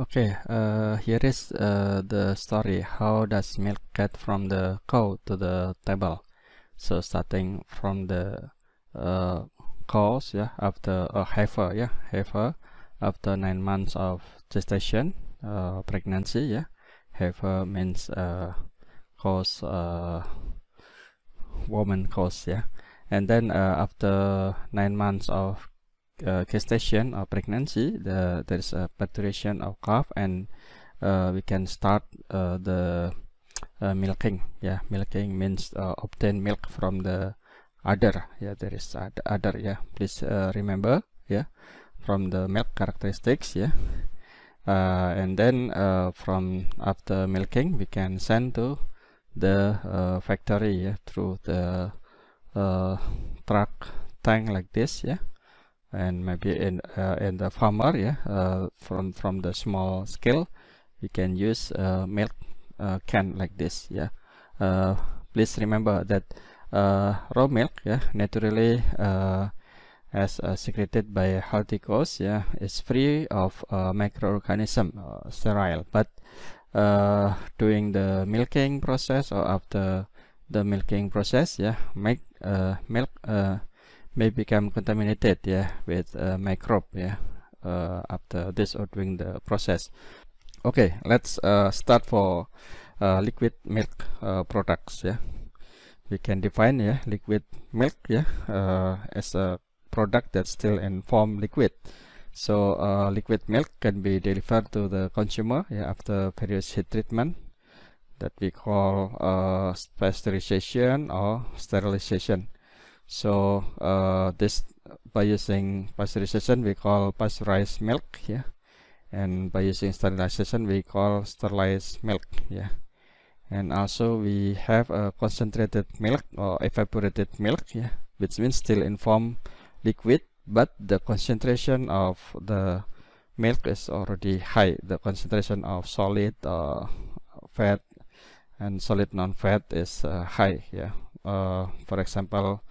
Okay, here is the story. How does milk get from the cow to the table? So starting from the cows, yeah, after a heifer, yeah, heifer after 9 months of gestation, pregnancy, yeah, heifer means cows, woman cows, yeah, and then after 9 months of gestation or pregnancy, there is a maturation of calf, and we can start the milking. Yeah, milking means obtain milk from the udder. Yeah, there is udder. Yeah, please remember. Yeah, from the milk characteristics. Yeah, and then from after milking, we can send to the factory, yeah, through the truck tank like this. Yeah, and maybe in the farmer, yeah, from the small scale, we can use milk can like this. Yeah, please remember that raw milk, yeah, naturally as secreted by healthy cows, yeah, is free of microorganism, sterile. But during the milking process or after the milking process, yeah, milk may become contaminated, yeah, with microbe, yeah, after this or during the process. Okay, let's start for liquid milk products. Yeah, we can define, yeah, liquid milk, yeah, as a product that's still in form liquid. So liquid milk can be delivered to the consumer, yeah, after various heat treatment that we call pasteurization or sterilization. So this, by using pasteurization, we call pasteurized milk, yeah, and by using sterilization, we call sterilized milk, yeah. And also we have a concentrated milk or evaporated milk, yeah, which means still in form liquid, but the concentration of the milk is already high. The concentration of solid fat and solid non-fat is high, yeah. For example,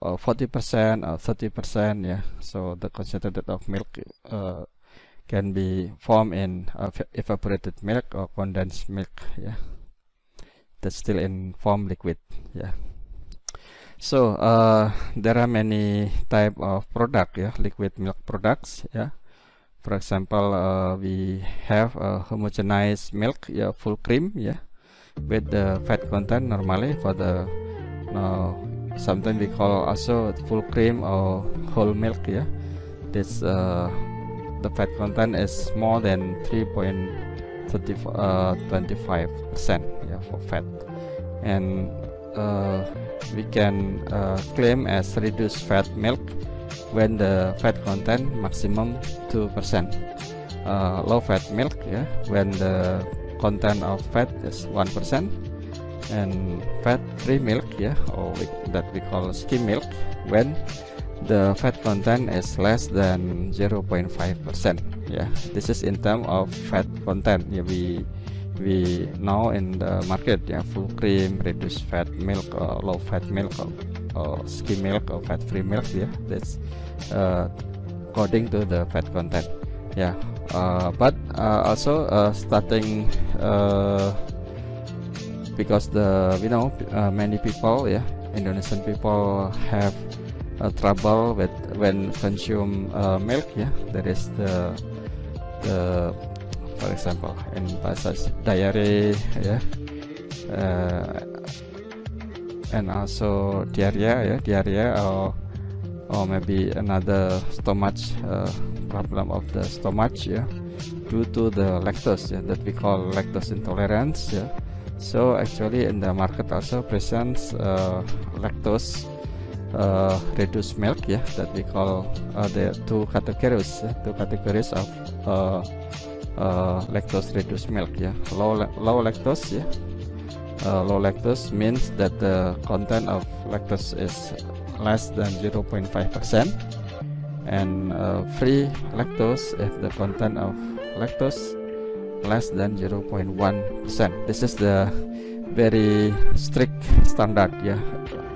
40% or 30%, yeah. So the concentrated of milk can be formed in evaporated milk or condensed milk, yeah, that's still in form liquid, yeah. So there are many type of product, yeah, liquid milk products, yeah. For example, we have homogenized milk, yeah, full cream, yeah, with the fat content normally for the sometimes we call also full cream or whole milk, yeah. This the fat content is more than 3.25%, yeah, for fat, and we can claim as reduced fat milk when the fat content maximum 2%, low fat milk, yeah, when the content of fat is 1%, and fat-free milk, yeah, or that we call skim milk, when the fat content is less than 0.5%. yeah. This is in terms of fat content, yeah, we know in the market, yeah, full cream, reduced fat milk, or low fat milk, or skim milk, or fat-free milk, yeah. That's according to the fat content, yeah. But also starting because we know many people, yeah, Indonesian people have trouble with when consume milk, yeah. There is the for example in passage diarrhea, yeah, and also diarrhea, yeah, or maybe another stomach problem of the stomach, yeah, due to the lactose, yeah, that we call lactose intolerance, yeah. So actually in the market also presents lactose reduced milk, yeah, that we call the two categories of lactose reduced milk, yeah. Low lactose, yeah. Low lactose means that the content of lactose is less than 0.5%, and free lactose if the content of lactose less than 0.1%. This is the very strict standard, yeah.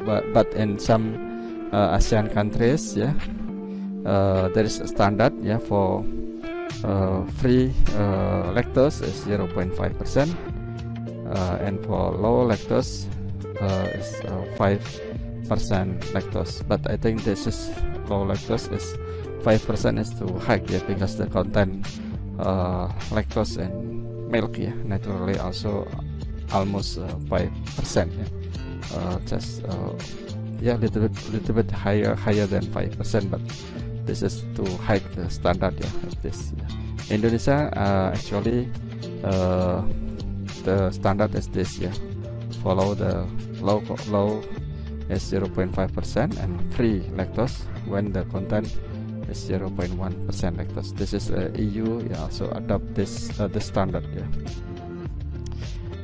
But in some ASEAN countries, yeah, there is a standard, yeah, for free lactose is 0.5%, and for low lactose is 5% lactose. But I think this is low lactose is 5% is too high, yeah, because the content lactose in milk, yeah, naturally also almost 5%, yeah. Just yeah, little bit higher than 5%, but this is too high the standard, yeah, of this, yeah. Indonesia actually the standard is this, yeah, follow the low is 0.5% and free lactose when the content is 0.1% lactose. This is EU, yeah, also adopt this the standard, yeah.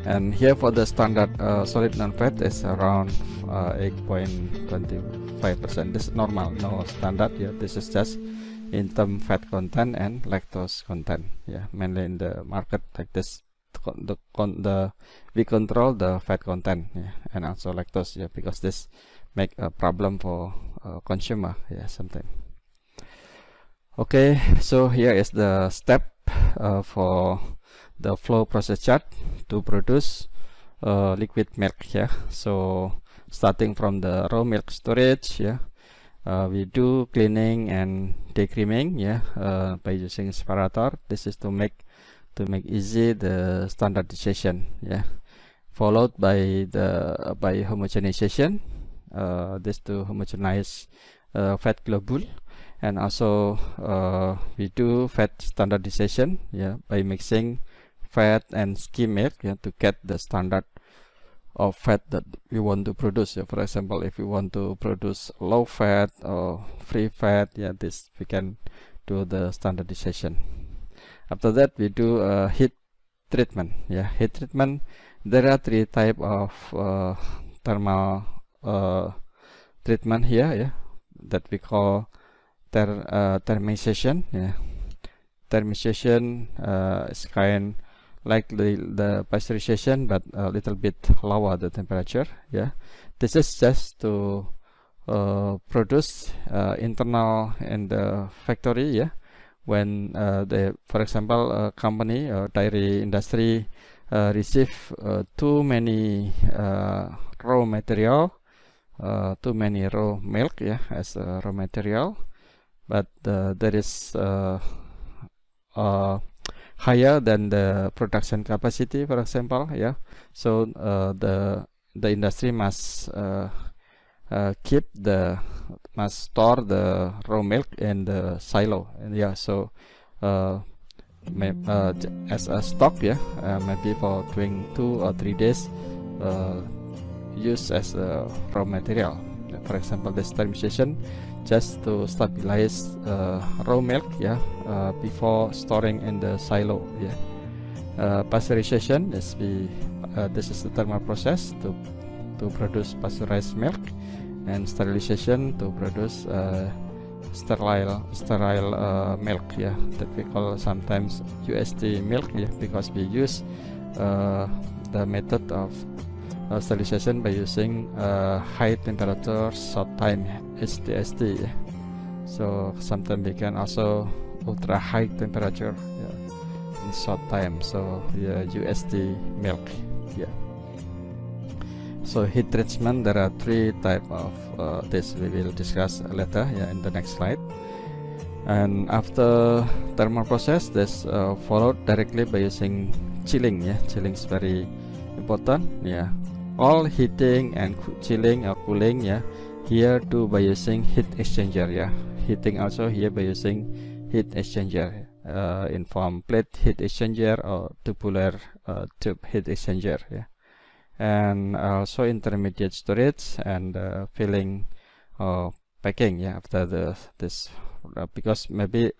And here for the standard solid non-fat is around 8.25%. This is normal, no standard, yeah. This is just in term fat content and lactose content, yeah, mainly in the market like this. We control the fat content, yeah, and also lactose, yeah, because this make a problem for consumer, yeah, sometimes. Okay, so here is the step for the flow process chart to produce liquid milk, yeah. So starting from the raw milk storage, yeah, we do cleaning and decreaming, yeah, by using separator. This is to make easy the standardization, yeah, followed by homogenization, this to homogenize fat globule. And also we do fat standardization, yeah, by mixing fat and skim milk, yeah, to get the standard of fat that we want to produce, yeah. For example, if we want to produce low fat or free fat, yeah, this we can do the standardization. After that we do heat treatment, yeah. Heat treatment, there are three type of thermal treatment here, yeah, that we call thermization, yeah. Thermization is kind like the pasteurization, but a little bit lower the temperature, yeah. This is just to produce internal in the factory, yeah. When for example, a company or dairy industry receive too many raw material, too many raw milk, yeah, as raw material, but there is higher than the production capacity, for example, yeah. So the industry must store the raw milk in the silo, and yeah, so as a stock, yeah, maybe for 2 or 3 days use as a raw material. For example, the thermization just to stabilize raw milk, yeah, before storing in the silo, yeah. Pasteurization is this is the thermal process to produce pasteurized milk, and sterilization to produce sterile milk, yeah, that we call sometimes UST milk, yeah, because we use the method of sterilization by using high temperature short time, HTST, yeah. So sometimes we can also ultra high temperature, yeah, in short time, so yeah, UST milk, yeah. So heat treatment, there are 3 type of this we will discuss later, yeah, in the next slide. And after thermal process, this followed directly by using chilling, yeah. Chilling is very important, yeah. All heating and chilling or cooling, yeah, here do by using heat exchanger, yeah. Heating also here by using heat exchanger in form plate heat exchanger or tubular tube heat exchanger, yeah. And also intermediate storage and filling or packing, yeah, after this because maybe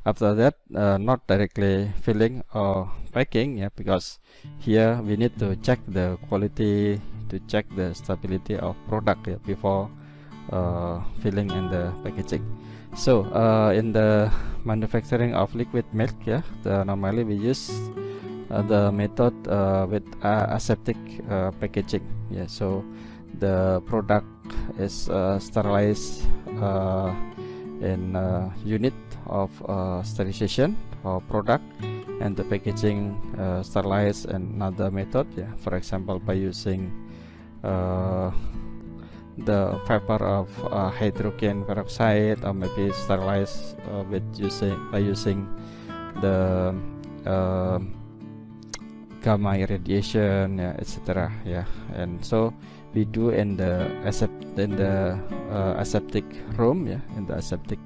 after that not directly filling or packing, yeah, because here we need to check the quality, to check the stability of product, yeah, before filling in the packaging. So in the manufacturing of liquid milk, yeah, normally we use the method with aseptic packaging, yeah. So the product is sterilized in unit of sterilization or product, and the packaging sterilized and another method, for example by using the vapor of hydrogen peroxide, or maybe sterilized by using the gamma irradiation, etc. And so we do in the aseptic room, in the aseptic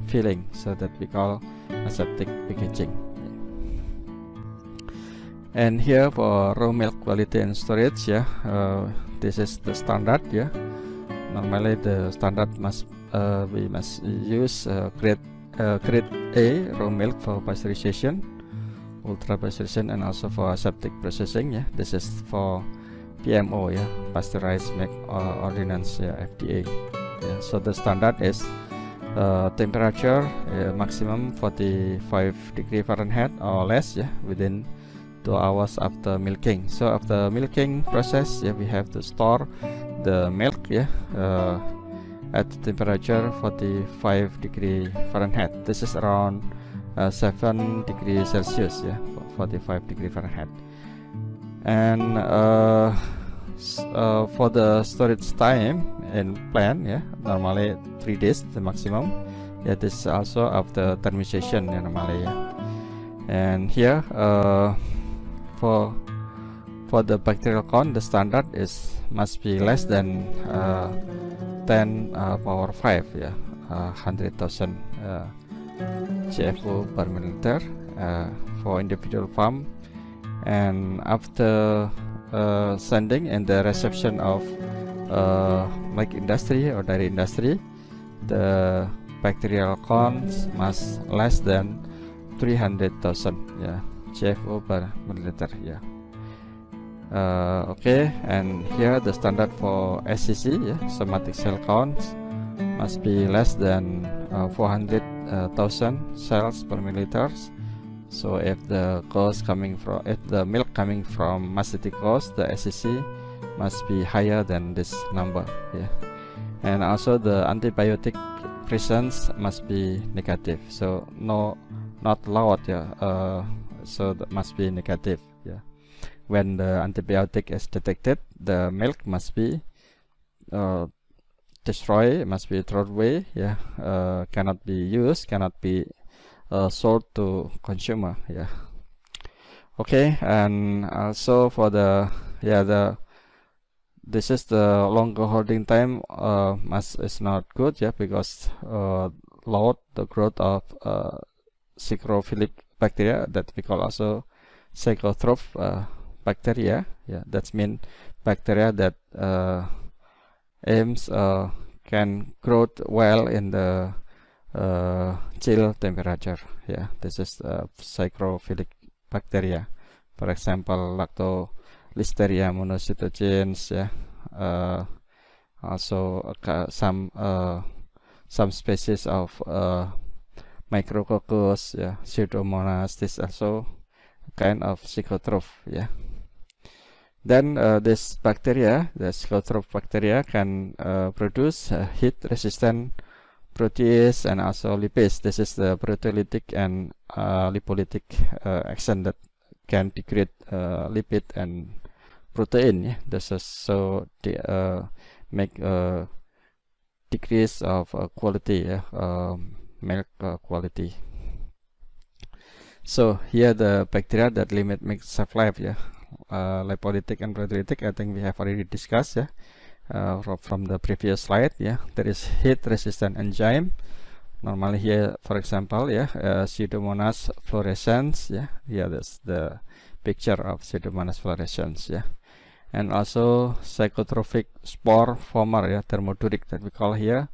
filling, so that we call aseptic packaging. And here for raw milk quality and storage, this is the standard. Normally the standard we must use grade A raw milk for pasteurization, ultra pasteurization, and also for aseptic processing. This is for PMO, pasteurized milk ordinance, FDA. So the standard is temperature maximum 45 degree Fahrenheit or less, within 2 hours after milking. So after milking process, we have to store the milk at temperature 45 degree Fahrenheit. This is around 7 degrees Celsius, 45 degree Fahrenheit. And for the storage time in plant, normally 3 days the maximum. This is also after thermization, normally. And here for the bacterial count, the standard must be less than 10 power 5, 100,000 GFO per milliliter for individual farm. And after sending and the reception of milk industry or dairy industry, the bacterial counts must less than 300,000 GFO per milliliter. Okay, and here the standard for SCC, somatic cell counts must be less than 400,000 cells per milliliters. So if the milk coming from mastitic cows, the SCC must be higher than this number. And also the antibiotic presence must be negative, so not allowed. So that must be negative. When the antibiotic is detected, the milk must be destroyed, must be thrown away. Cannot be used, cannot be sold to consumer. Okay, and also for the this is the longer holding time is not good, because load the growth of psychrophilic bacteria that we call also psychotroph bacteria. That's mean bacteria that can grow well in the chill temperature. This is psychrophilic bacteria. For example, Lactolisteria monocytogenes. Also some species of Micrococcus, Pseudomonas. This also kind of psychotroph. Then this bacteria, the psychotroph bacteria, can produce heat-resistant protease and also lipase. This is the proteolytic and lipolytic action that can degrade lipid and protein. This is so make a decrease of quality, milk quality. So here the bacteria that limit milk shelf life, lipolytic and proteolytic, I think we have already discussed, from the previous slide. There is heat resistant enzyme. Normally here, for example, Pseudomonas fluorescens. That's the picture of Pseudomonas fluorescens. And also psychotrophic spore former, thermoduric, that we call here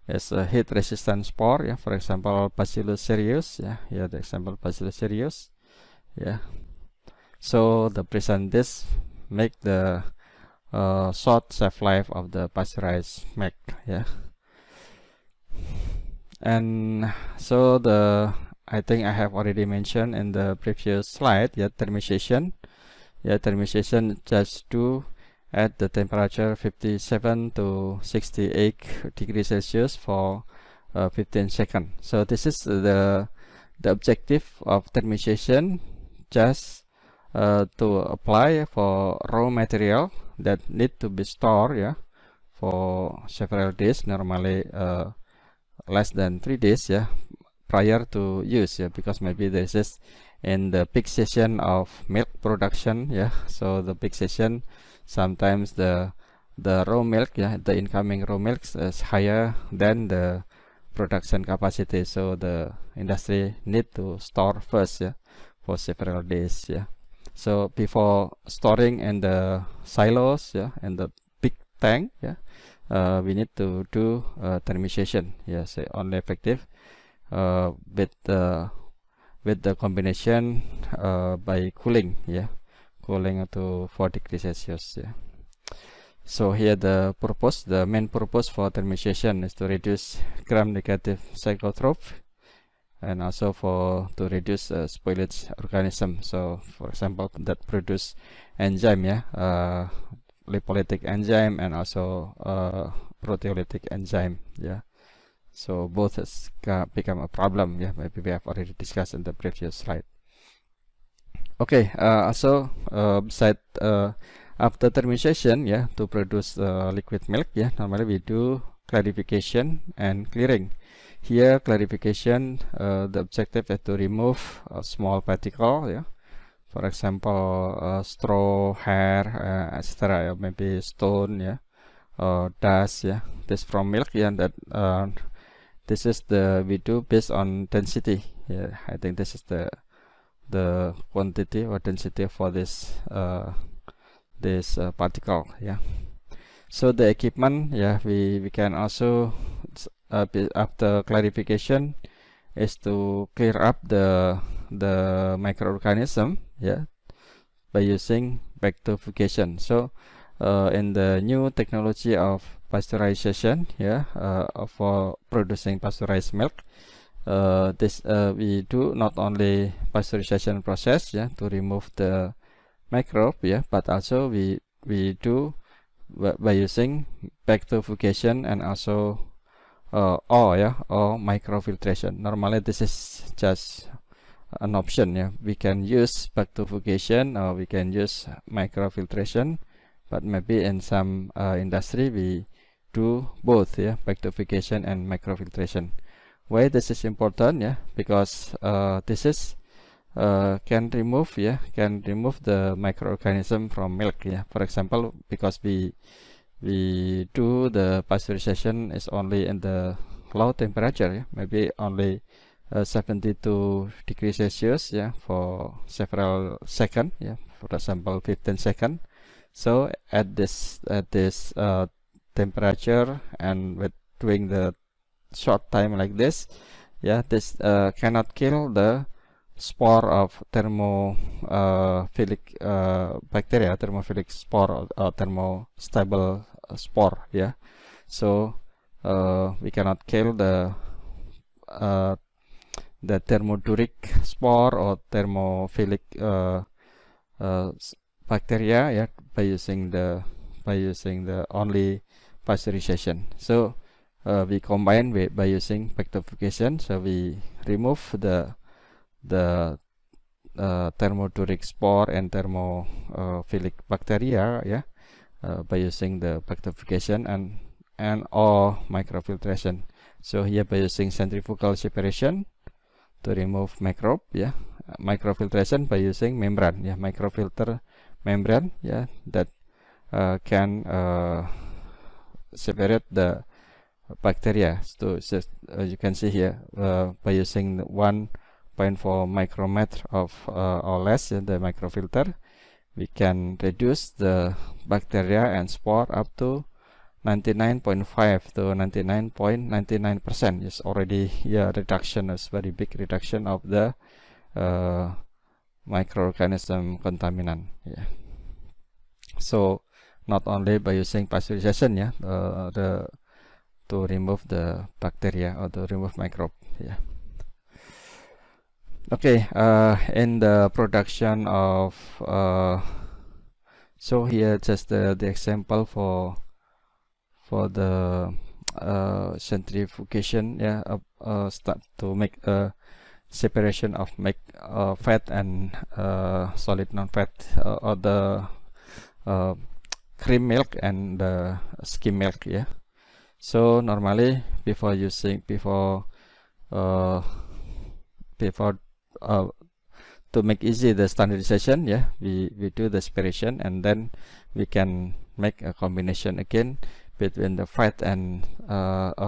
is a heat resistant spore. For example, Bacillus cereus. The example Bacillus cereus. So the present this make the short shelf life of the pasteurized milk. And so I think I have already mentioned in the previous slide, thermization. Thermization just do at the temperature 57 to 68 degrees Celsius for 15 seconds. So this is the objective of thermization, just to apply for raw material that need to be stored, yeah, for several days, normally less than 3 days, yeah, prior to use, yeah, because maybe this is in the peak season of milk production, yeah. So the peak season, sometimes the raw milk, yeah, the incoming raw milk is higher than the production capacity, so the industry need to store first, yeah, for several days, yeah. So before storing in the silos, yeah, and the big tank, yeah, we need to do thermization, yes, only effective with the combination by cooling, yeah, cooling to 4 degrees Celsius, yeah. So here the main purpose for thermization is to reduce gram-negative psychotrope, and also to reduce spoilage organism. So for example, that produce enzyme, yeah, lipolytic enzyme and also proteolytic enzyme, yeah. So both has become a problem, yeah, maybe we have already discussed in the previous slide. Okay, also beside after thermization, yeah, to produce liquid milk, yeah, normally we do clarification and clearing. Here clarification, the objective is to remove a small particle, yeah, for example straw, hair, etc., yeah, maybe stone, yeah, or dust, yeah, this from milk, yeah, that this is we do based on density, yeah. I think this is the quantity or density for this particle, yeah. So the equipment, yeah, we can also after clarification is to clear up the microorganism, yeah, by using bacterifugation. So in the new technology of pasteurization, yeah, for producing pasteurized milk, we do not only pasteurization process, yeah, to remove the microbe, yeah, but also we do by using bacterifugation and also or microfiltration. Normally this is just an option, yeah. We can use bacterifugation or we can use microfiltration, but maybe in some industry we do both, yeah, bacterification and microfiltration. Why this is important? Yeah, because this is can remove the microorganism from milk. Yeah, for example, because we do the pasteurization is only in the low temperature. Yeah, maybe only 72 degrees Celsius. Yeah, for several seconds. Yeah, for example, 15 seconds. So at this temperature and with doing the short time like this, yeah, this cannot kill the spore of thermophilic bacteria, thermophilic spore or thermostable spore, yeah. So we cannot kill the thermoduric spore or thermophilic bacteria, yeah, by using the only pasteurization. So we combine by using bacterification. So we remove the thermoduric spore and thermophilic bacteria, yeah, by using the bacterification and or microfiltration. So here by using centrifugal separation to remove microbe, yeah, microfiltration by using membrane, yeah, microfilter membrane, yeah, that can separate the bacteria. So you can see here by using 1.4 micrometer of or less, the microfilter, we can reduce the bacteria and spore up to 99.5 to 99.99%. Is already, yeah, reduction is very big reduction of the microorganism contaminant, yeah. So not only by using pasteurization, yeah, to remove the bacteria or to remove microbe, yeah. Okay, in the production of so here just the example for the centrifugation, yeah, start to make a separation of fat and solid non-fat, or the cream milk and the skim milk, yeah. So normally before to make easy the standardization, yeah, we do the separation, and then we can make a combination again between the fat and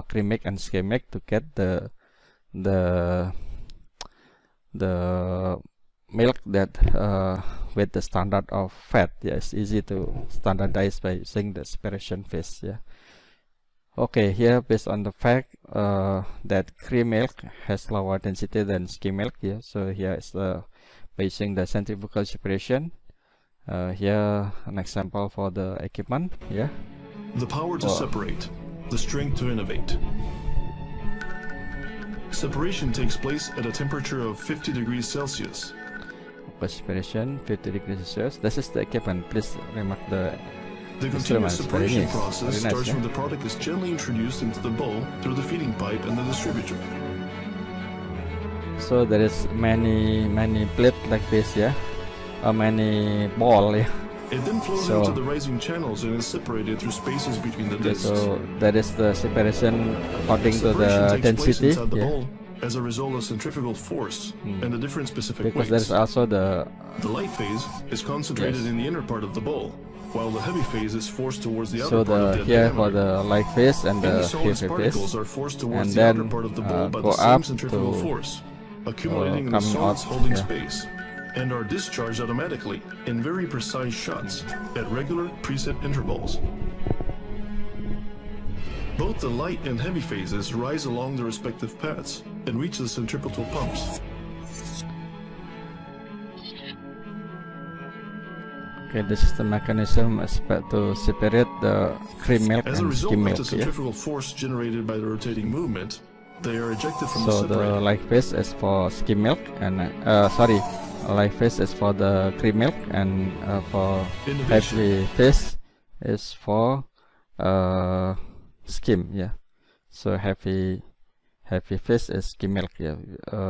cream milk and skim milk to get the milk that with the standard of fat. Yeah, it's easy to standardize by using the separation phase. Yeah. Okay, here based on the fact that cream milk has lower density than skim milk. Yeah, so here is by using the centrifugal separation. Here an example for the equipment. Yeah. The power to separate, the strength to innovate. Separation takes place at a temperature of 50 degrees Celsius. Separation 50 degrees Celsius. This is the equipment. Please remark the continuous separation process starts when the product is gently introduced into the bowl through the feeding pipe and the distributor. So there is many plate like this, yeah, or many ball, yeah. It then flows into the rising channels and is separated through spaces between the discs. So that is the separation according to the density, the bowl as a result of centrifugal force and the different specific because weights. there is also the light phase is concentrated in the inner part of the bowl, while the heavy phase is forced towards the outer part of the here for the light phase and the heavy phase, are forced towards and the then outer part of the bowl by go the same up centrifugal to force, accumulating in the solids holding space, and are discharged automatically in very precise shots at regular preset intervals. Both the light and heavy phases rise along the respective paths and reach the centripetal pumps. Okay, this is the mechanism to separate the cream milk and skim milk. As a result of the centrifugal force generated by the rotating movement, they are ejected from the separator. So the light phase is for skim milk, and light phase is for the cream milk, and for heavy phase is for skim. Yeah. So heavy phase is skim milk. Yeah.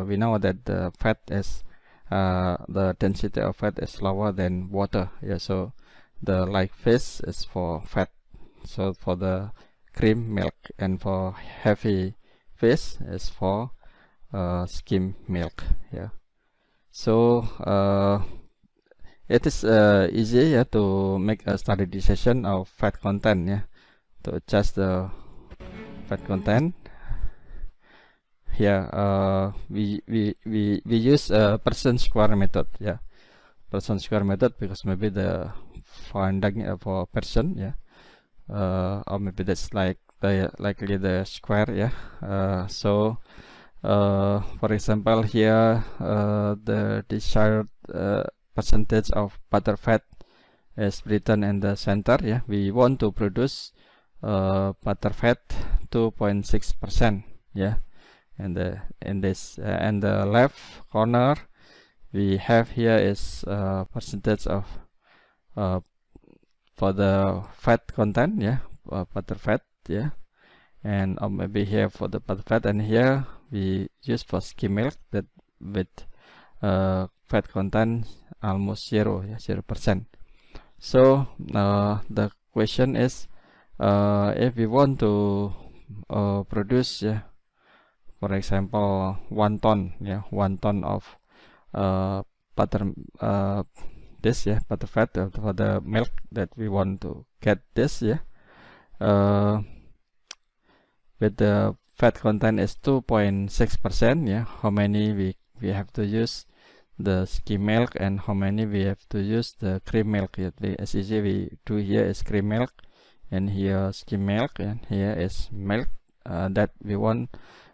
We know that the fat is the density of fat is lower than water. Yeah. So the light phase is for fat. So for the cream milk, and for heavy phase is for skim milk. Yeah. So it is easy, yeah, to make a standardization of fat content. Yeah, to adjust the fat content. Here we use a percent square method. Yeah, percent square method because maybe the finding for person. Yeah, or maybe that's likely the square. Yeah. So for example, here the desired percentage of butterfat is written in the center. Yeah, we want to produce butterfat 2.6%. Yeah, and in this and the left corner we have here is percentage of for the fat content. Yeah, butterfat. Yeah, and maybe here for the butterfat, and here we use for skim milk that with fat content almost 0%. So the question is, if we want to produce, for example, 1 ton, 1 ton of butterfat for the milk that we want to get this, with the fat content is 2.6%. Yeah, how many we have to use the skim milk, and how many we have to use the cream milk. As easy we do here is cream milk, and here skim milk, and here is milk that we want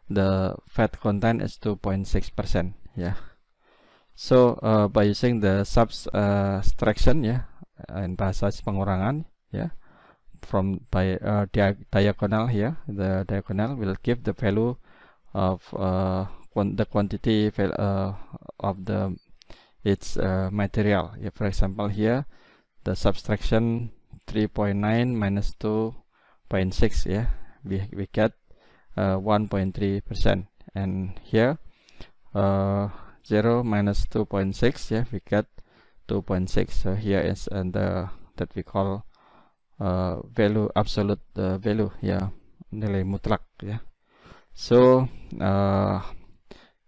the fat content is 2.6%. Yeah. So by using the subtraction, in bahasa pengurangan, from by diagonal here, the diagonal will give the value of the quantity of the its material. For example, here the subtraction 3.9 minus 2.6 we get 1.3%, and here 0 minus 2.6, yeah, we get 2.6. So here is that we call value, absolute value, yeah, nilai mutlak, yeah. So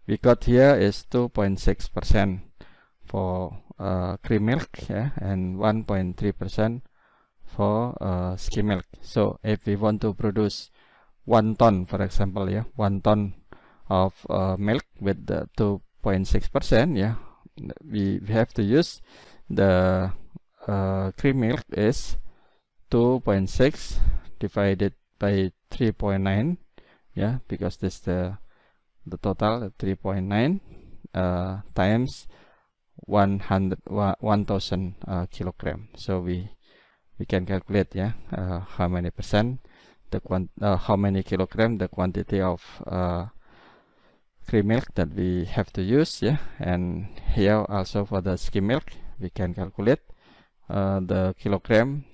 we got here is 2.6% for cream milk, yeah, and 1.3% for skim milk. So if we want to produce 1 ton, for example, yeah, 1 ton of milk with the 2.6%, yeah, we have to use the cream milk is 2.6 divided by 3.9, yeah, because this the total 3.9 times 1000 kilogram. So we can calculate, yeah, how many percent how many kilogram the quantity of cream milk that we have to use, yeah. And here also for the skim milk we can calculate the kilogram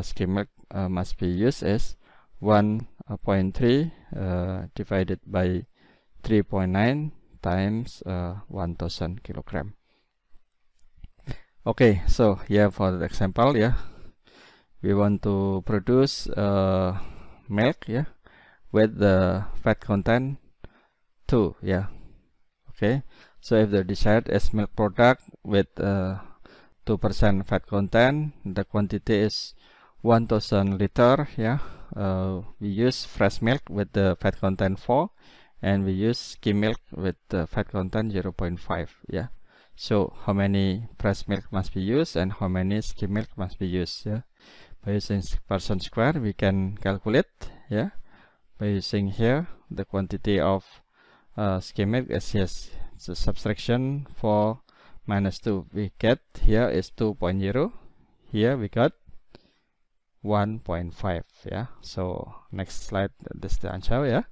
skim milk must be used as 1.3 divided by 3.9 times 1000 kilogram. Okay, so here for the example, yeah, we want to produce milk, yeah, with the fat content 2, yeah. Okay, so if the desired is milk product with 2% fat content, the quantity is 1000 liter, yeah. We use fresh milk with the fat content 4, and we use skim milk with the fat content 0.5, yeah. So how many fresh milk must be used and how many skim milk must be used, yeah. By using percent square we can calculate, yeah. By using here the quantity of skim milk is, yes, it's a subtraction 4 minus 2, we get here is 2.0, here we got 1.5, yeah. So next slide, this is the answer, yeah.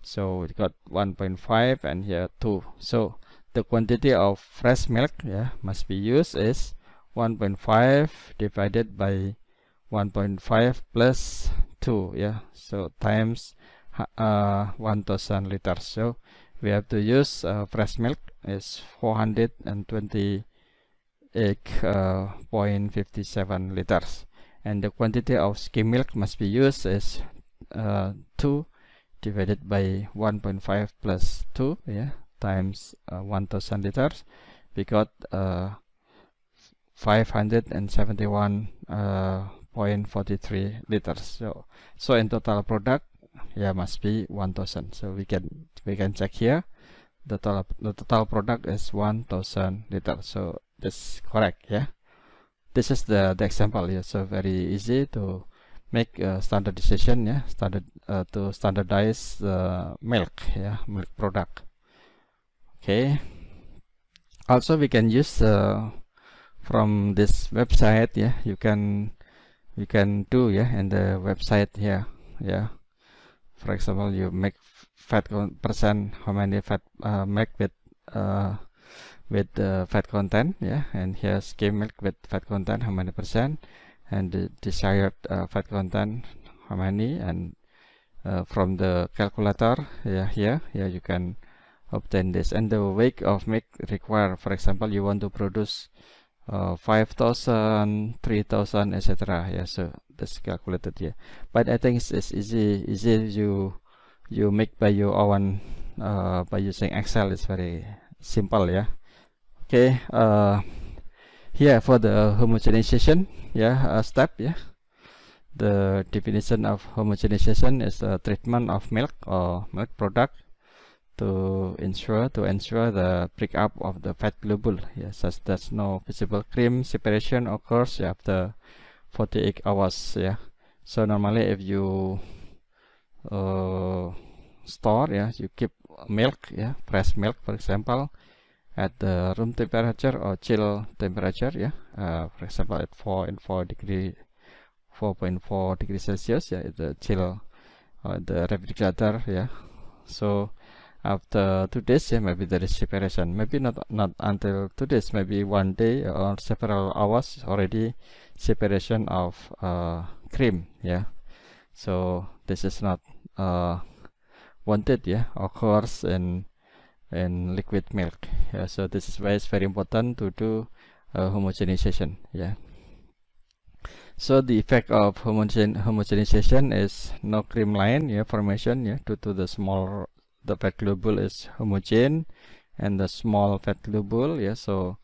So we got 1.5 and here 2. So the quantity of fresh milk, yeah, must be used is 1.5 divided by 1.5 plus 2, yeah. So times 1000 liters. So we have to use fresh milk is 428.57 liters, and the quantity of skim milk must be used is 2 divided by 1.5 plus 2, yeah, times 1000 liters. We got 571.43 liters. So in total product, yeah, must be 1000. So we can check here the total product is 1000 liters. So that's correct, yeah. This is the example, yeah. So very easy to make standardization, yeah, to standardize milk, yeah, milk product. Okay, also we can use from this website, yeah, you can do, yeah, in the website here, yeah. For example, you make fat percent, how many fat milk with fat content, yeah, and here skim milk with fat content, how many percent, and the desired fat content, how many, and from the calculator, yeah, here you can obtain this. And the weight of milk required, for example, you want to produce 5,000, 3,000, etc. Yeah, so that's calculated here. But I think it's easy. You make by your own by using Excel. It's very simple, yeah. Okay, here for the homogenization, yeah, step, yeah. The definition of homogenization is a treatment of milk or milk product to ensure the breakup of the fat globule, yes, such that no visible cream separation occurs after 48 hours, yeah. So normally if you store, yeah, you keep milk, yeah, fresh milk, for example, at the room temperature or chill temperature, yeah, for example at 4.4 degrees Celsius, yeah, the chill the refrigerator, yeah. So after 2 days, yeah, maybe there is separation, maybe not until 2 days, maybe 1 day or several hours already separation of cream, yeah. So this is not wanted, yeah, occurs in liquid milk. Yeah, so this is why it's very important to do homogenization. Yeah. So the effect of homogenization is no cream line, yeah, formation, yeah, due to the fat globule is homogeneous and the small fat globule, yeah, so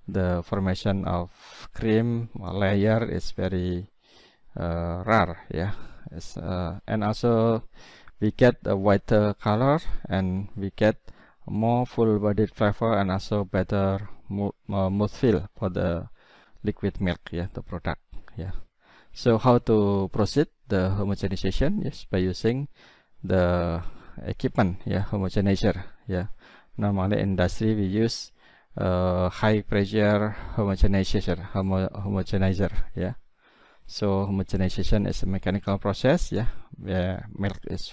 the formation of cream layer is very rare, yeah. And also we get a whiter color and we get more full-bodied flavor and also better mouthfeel for the liquid milk, yeah, the product. Yeah. So how to proceed the homogenization? Yes, by using the equipment, yeah, homogenizer. Yeah. Normally in industry we use high pressure homogenizer. Yeah. So homogenization is a mechanical process, yeah, where milk is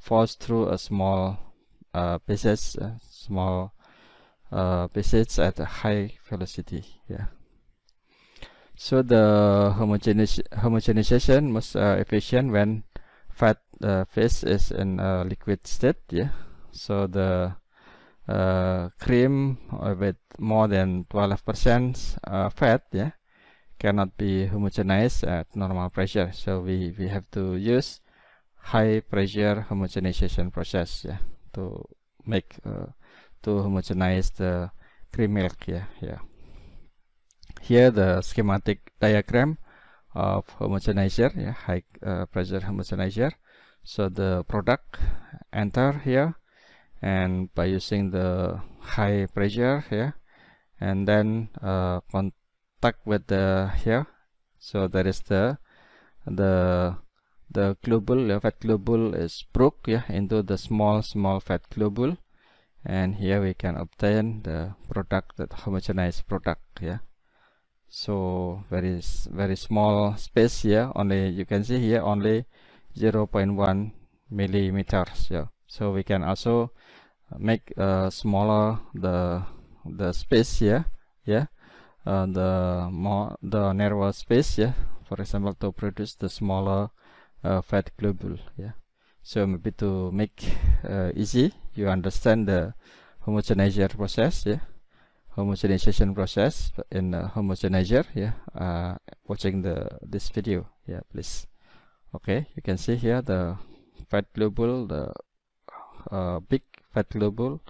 forced through a small pieces at a high velocity. Yeah. So the homogenization most efficient when fat phase is in a liquid state. Yeah. So the cream with more than 12% fat, yeah, cannot be homogenized at normal pressure. So we have to use high pressure homogenization process, yeah, to make to homogenize the cream milk. Yeah. Here the schematic diagram of homogenizer, yeah, high pressure homogenizer. So the product enter here, and by using the high pressure here, and then contact with the here. So there is the globule, the fat globule is broke, yeah, into the small fat globule, and here we can obtain the product, that homogenized product. Yeah. So very small space here, only you can see here only 0.1 millimeters. Yeah. So we can also make smaller the space here. Yeah. The narrower space, yeah, for example, to produce the smaller fat globule. Yeah. So maybe to make easy, you understand the homogenizer process. Yeah. Homogenization process in homogenizer. Yeah. Watching this video. Yeah, please. Okay, you can see here the fat globule, the big fat globule.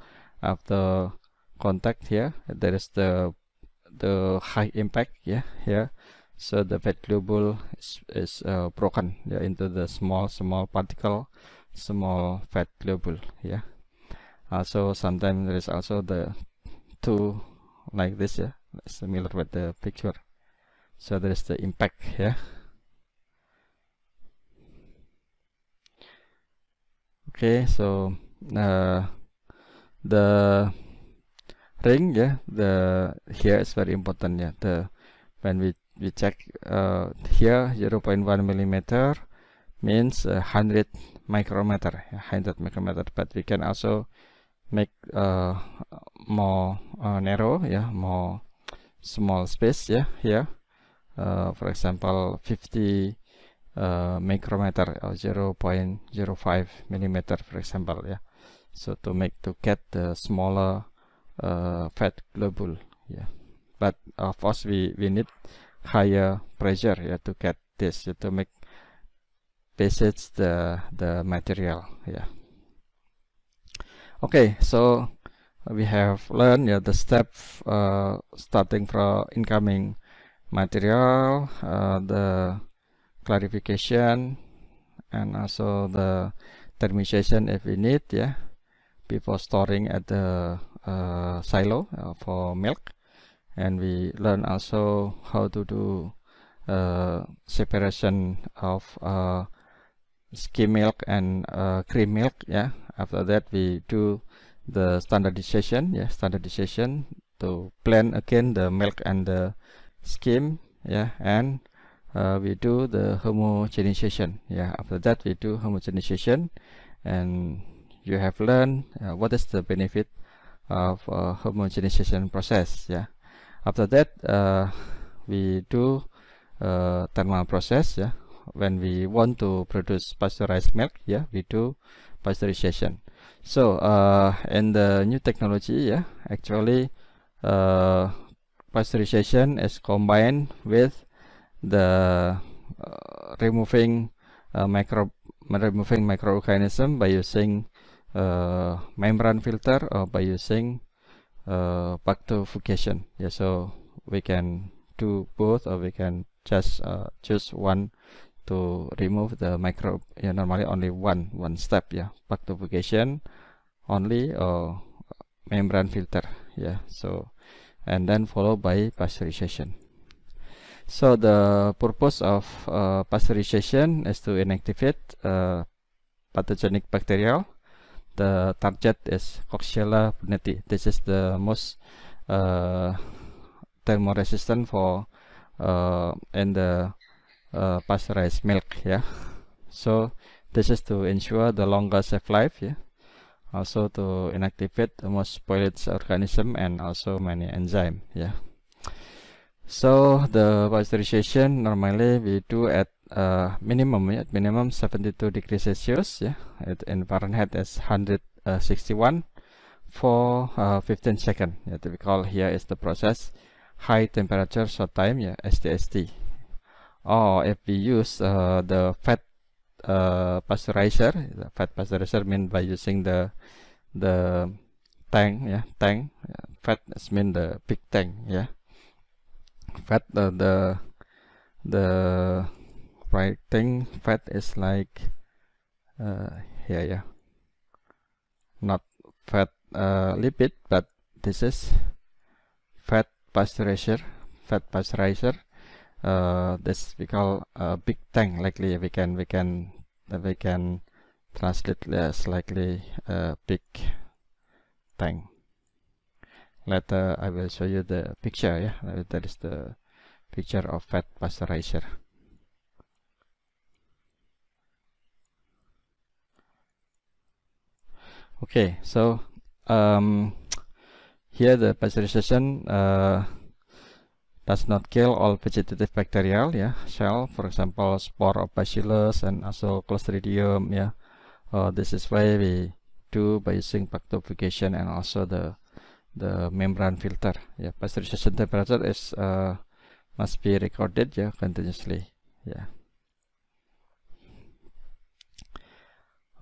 After contact here, there is the high impact, yeah, here. So the fat globule is broken, yeah, into the small particle, small fat globule. Yeah. Also sometimes there is also the two like this, yeah, similar with the picture. So there is the impact here. Okay, so the ring, yeah, here is very important. Yeah, when we check here 0.1 millimeter means 100 micrometer, 100 micrometer, but we can also make more narrow, yeah, more small space, yeah, here, for example 50 micrometer or 0.05 millimeter, for example. Yeah. So to get the smaller fat globule. Yeah. But of course we need higher pressure, yeah, to get this, yeah, to make passage the material. Yeah. Okay, so we have learned, yeah, the step starting from incoming material, the clarification, and also the thermization if we need, yeah, before storing at the silo for milk. And we learn also how to do separation of skim milk and cream milk. Yeah. After that we do the standardization, yeah, standardization to blend again the milk and the skim, yeah, and we do the homogenization. Yeah. After that we do homogenization, and you have learned what is the benefit of homogenization process. Yeah. After that we do thermal process, yeah, when we want to produce pasteurized milk, yeah, we do pasteurization. So in the new technology, yeah, actually pasteurization is combined with the removing microorganism by using membrane filter or by using bacterifugation. Yeah, so we can do both, or we can just choose one to remove the microbe. Yeah, normally only one step. Yeah, bacterifugation only, or membrane filter. Yeah, so and then followed by pasteurization. So the purpose of pasteurization is to inactivate pathogenic bacteria. The target is Coxiella burnetii. This is the most thermoresistant for in the pasteurized milk. Yeah, so this is to ensure the longer shelf life. Yeah, also to inactivate the most spoiled organism and also many enzyme. Yeah. So the pasteurization normally we do at minimum, at minimum 72 degrees Celsius, yeah, in Fahrenheit is 161 for 15 seconds. Yeah, we call here is the process high temperature short time, yeah, STST. Or if we use the fat pasteurizer, the fat pasteurizer means by using the tank, yeah, tank. Yeah, fat is mean the big tank, yeah. Fat the right thing, fat is like here, yeah, not fat lipid, but this is fat pasteurizer. This we call big tank. Likely we can translate as likely big tank. Later I will show you the picture. Yeah, that is the picture of fat pasteurizer. Okay, so here the pasteurization does not kill all vegetative bacterial, yeah, cell, for example spore of bacillus and also clostridium. Yeah, this is why we do by using bacterifugation and also the membrane filter. Yeah, pasteurization temperature is must be recorded, yeah, continuously. Yeah.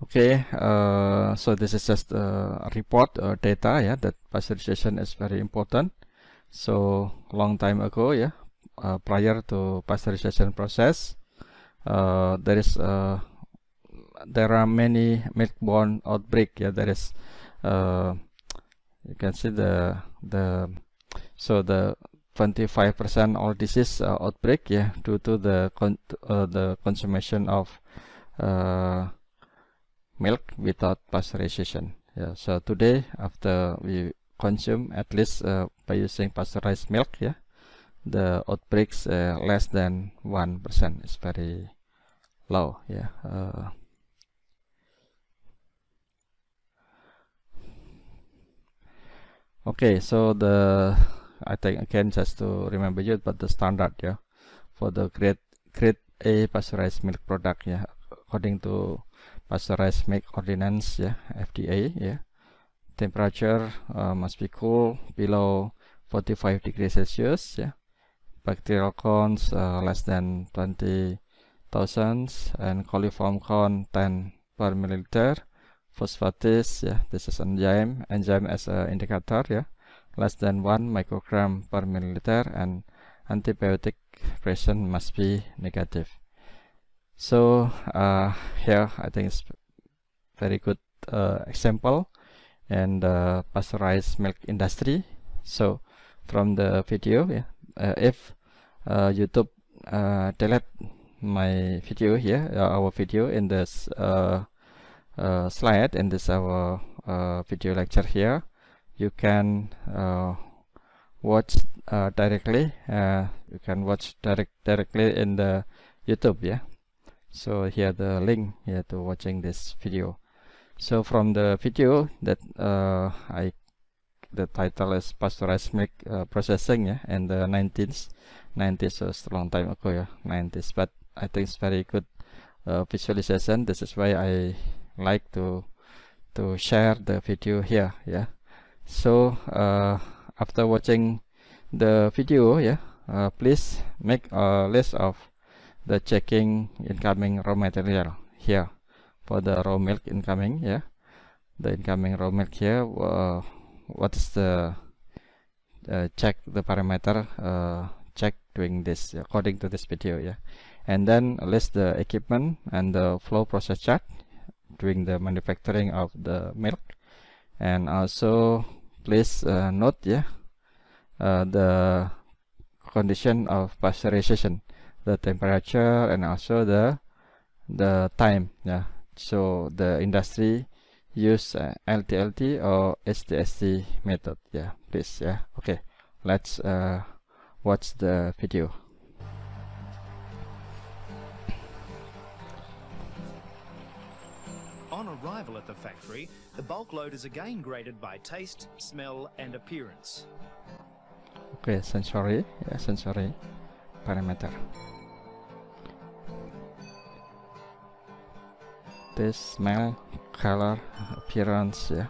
Okay, so this is just a report or data, yeah, that pasteurization is very important. So long time ago, yeah, prior to pasteurization process, there are many milk-borne outbreak. Yeah, there is you can see the 25% all disease outbreak, yeah, due to the consumption of milk without pasteurization. Yeah, so today after we consume at least by using pasteurized milk, yeah, the outbreaks less than 1%. Is very low. Yeah. Okay, so I think again just to remember you, but the standard, yeah, for the grade A pasteurized milk product, yeah, according to pasteurized milk ordinance, yeah, FDA, yeah, temperature must be cool below 45 degrees Celsius, yeah, bacterial counts less than 20,000 and coliform count 10 per milliliter. Phosphatase, yeah, this is enzyme as an indicator, yeah, less than 1 microgram per milliliter, and antibiotic present must be negative. So here I think it's very good example and pasteurized milk industry. So from the video, yeah, if YouTube delete my video here, our video in this slide, in this our video lecture here, you can watch directly. You can watch directly in the YouTube, yeah. So here the link here to watching this video. So from the video that the title is pasteurized milk processing, yeah, in the 90s, so it's a long time ago, yeah, 90s. But I think it's very good visualization. This is why I like to share the video here. Yeah. So after watching the video, yeah, please make a list of the checking incoming raw material here for the raw milk incoming. Yeah, the incoming raw milk here. What is the check the parameter check doing this according to this video. Yeah, and then list the equipment and the flow process chart during the manufacturing of the milk, and also please note, yeah, the condition of pasteurization, the temperature, and also the time. Yeah, so the industry use LTLT or STST method. Yeah, please. Yeah, okay, let's watch the video. On arrival at the factory, the bulk load is again graded by taste, smell, and appearance. Okay, sensory, yeah, sensory parameter. Taste, smell, color, appearance, yeah.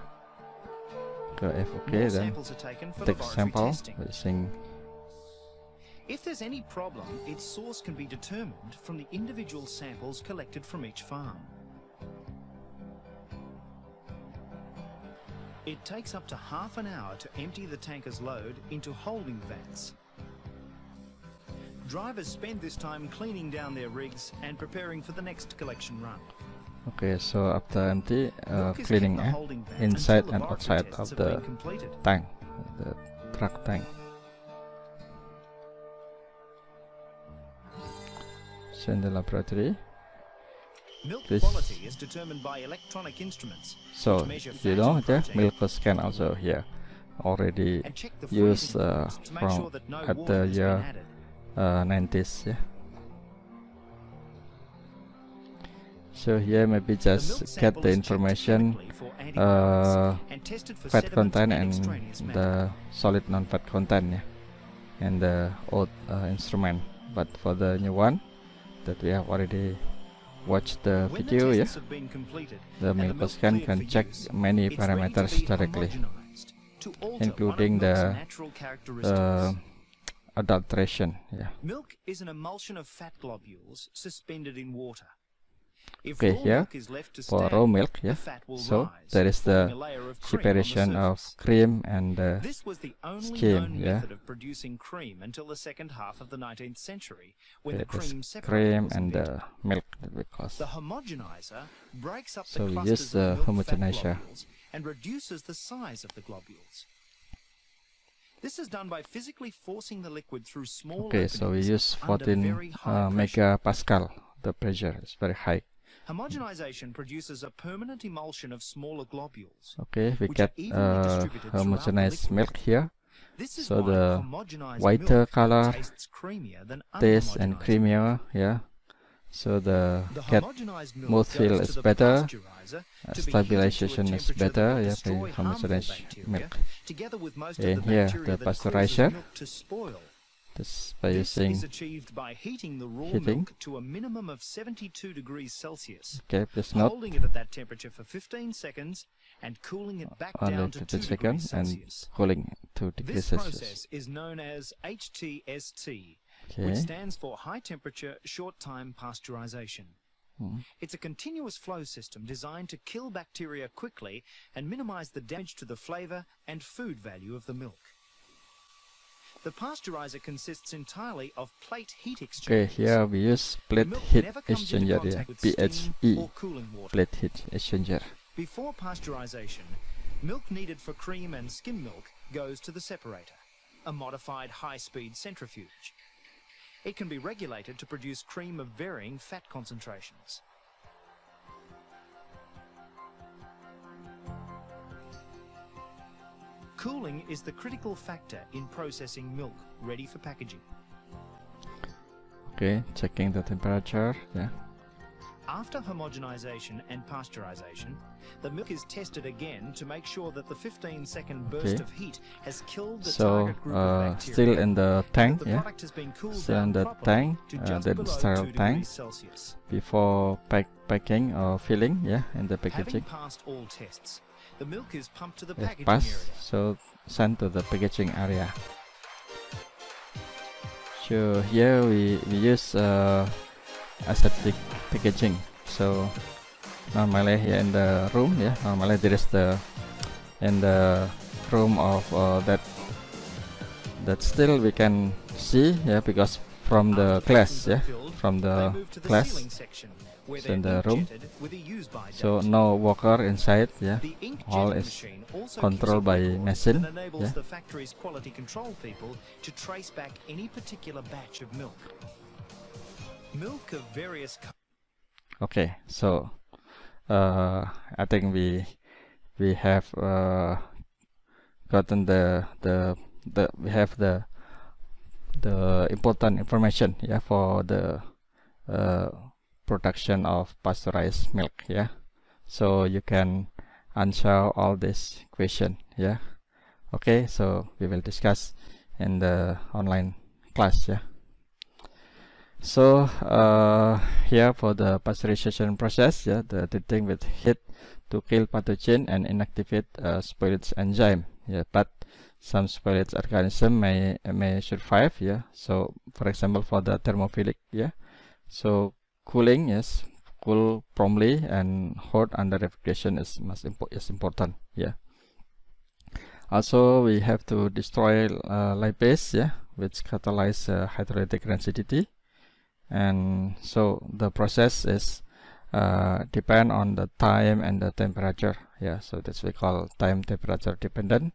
Go F, okay, then take sample using. If there's any problem, its source can be determined from the individual samples collected from each farm. It takes up to half an hour to empty the tanker's load into holding vats. Drivers spend this time cleaning down their rigs and preparing for the next collection run. Okay, so after empty, cleaning inside and outside of the tank, the truck tank. So in the laboratory, milk quality is determined by electronic instruments. So you know, the milk scan also here already used from at the year 90s. Yeah. So here maybe just get the information, fat content and the solid non-fat content, yeah, and the old instrument. But for the new one that we have already watched the video, yeah, the milk scan can check many parameters directly, including the adulteration. Yeah. Milk is an emulsion of fat globules suspended in water. Okay, here for raw milk, yeah. So there is the separation of cream and the skim, yeah. Method of producing cream until the second half of the 19th century, when the cream and the milk because the homogenizer breaks up so the we use the homogenizer and reduces the size of the globules. This is done by physically forcing the liquid through small openings. So we use 14 megapascal. The pressure is very high. Homogenization produces a permanent emulsion of smaller globules. Okay, we get homogenized milk here. So the whiter color taste and creamier, yeah. So the mouthfeel is better, stabilization is better, yeah, the homogenized milk. And here the pasteurizer. This by using is achieved by heating the raw milk to a minimum of 72 degrees Celsius. Okay, please note. Holding it at that temperature for 15 seconds and cooling it back down to 2 degrees Celsius. And cooling 2 degrees This Celsius. process is known as HTST, okay, which stands for High Temperature Short Time Pasteurization. It's a continuous flow system designed to kill bacteria quickly and minimize the damage to the flavor and food value of the milk. The pasteurizer consists entirely of plate heat exchangers. Okay, here we use plate heat exchanger, yeah, PHE, plate heat exchanger. Before pasteurization, milk needed for cream and skim milk goes to the separator, a modified high-speed centrifuge. It can be regulated to produce cream of varying fat concentrations. Cooling is the critical factor in processing milk ready for packaging. Okay, checking the temperature, yeah. After homogenization and pasteurization, the milk is tested again to make sure that the 15-second burst of heat has killed the target group of bacteria. Still in the tank, The product has been cooled still down in the properly tank, to just then below sterile 2 tank degrees Celsius. before packing or filling, in the Having packaging. passed all tests, the milk is pumped to the Yes, packaging pass, area. so sent to the packaging area. So here we use aseptic packaging. So normally here in the room, normally there is in the room of that still we can see, because from the class, from the class, so in the room, so no worker inside, all is controlled by machine, the factory's quality control people to trace back any particular batch of milk. Milk of various Okay, so I think we have gotten we have the important information, for the production of pasteurized milk, so you can answer all this question, okay, so we will discuss in the online class, so here for the pasteurization process, the treating with heat to kill pathogen and inactivate spoilage enzyme, but some spoilage organism may survive, so for example for the thermophilic, so cooling, cool promptly and hot under refrigeration is important, also we have to destroy lipase, which catalyze hydrolytic rancidity. And so the process is depend on the time and the temperature, so that's we call time temperature dependent.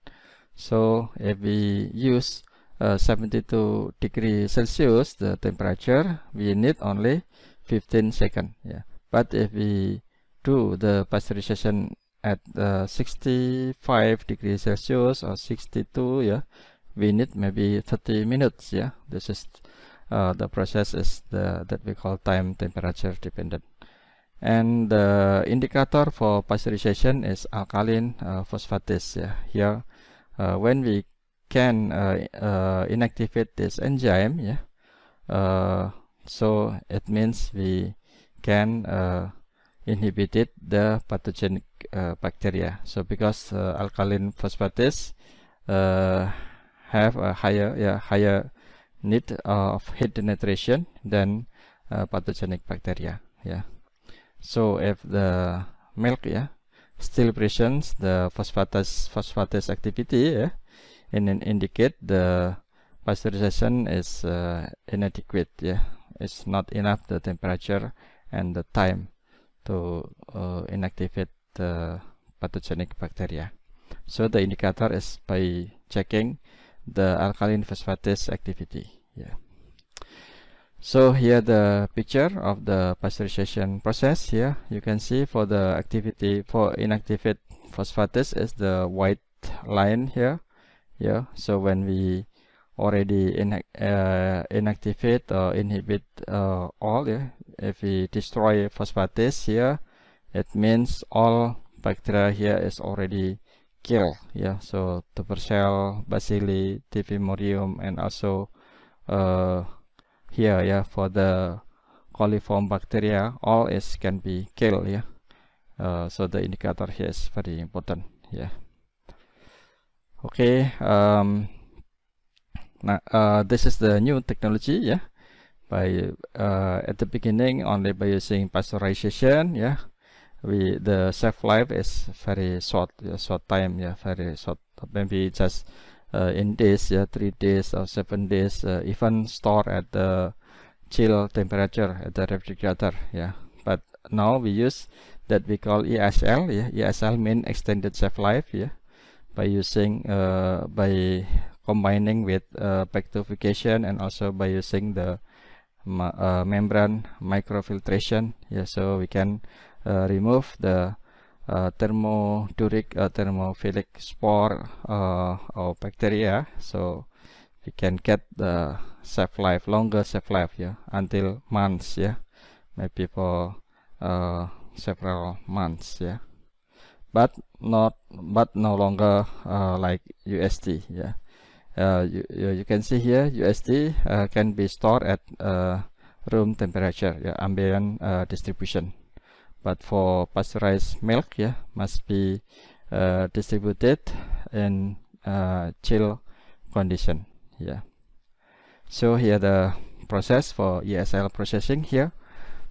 So if we use 72 degrees Celsius the temperature, we need only 15 seconds, but if we do the pasteurization at 65 degrees Celsius or 62, we need maybe 30 minutes, this is the process is that we call time temperature dependent. And the indicator for pasteurization is alkaline phosphatase, here when we can inactivate this enzyme, so it means we can inhibit the pathogenic bacteria. So because alkaline phosphatase have a higher need of heat denaturation than pathogenic bacteria, so if the milk still presents the phosphatase activity, and indicate the pasteurization is inadequate, it's not enough the temperature and the time to inactivate the pathogenic bacteria. So the indicator is by checking the alkaline phosphatase activity, so here the picture of the pasteurization process. Here you can see for the activity for inactivate phosphatase is the white line here, so when we already inactivate or inhibit all, if we destroy phosphatase here, it means all bacteria here is already killed, so tubercell, bacilli, typhimurium, and also here, for the coliform bacteria, all can be killed, so the indicator here is very important, okay. Now this is the new technology, by at the beginning only by using pasteurization, the shelf life is very short, short time, very short, maybe just in days, 3 days or 7 days, even store at the chill temperature at the refrigerator, but now we use that we call ESL, ESL means extended shelf life, by using by combining with bacterification and also by using the membrane microfiltration, so we can remove the thermoduric thermophilic spore or bacteria, so we can get the shelf life, longer shelf life, until months, maybe for several months, yeah, but no longer like UST, yeah. You can see here UST can be stored at room temperature, yeah, ambient distribution, but for pasteurized milk, yeah, must be distributed in chill condition, yeah. So here the process for ESL processing here.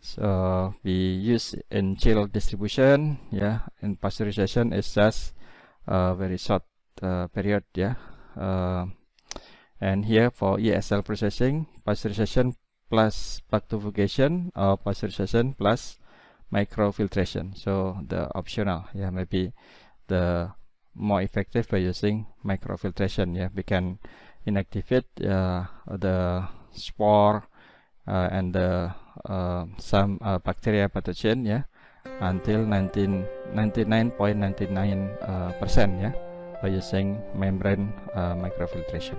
So we use in chill distribution, yeah. In pasteurization is just a very short period, yeah. And here for ESL processing, pasteurization plus bacterifugation or pasteurization plus microfiltration. So the optional, yeah, maybe the more effective by using microfiltration, yeah. We can inactivate the spore and the some bacteria pathogen, yeah, until 99.99%, yeah, by using membrane microfiltration.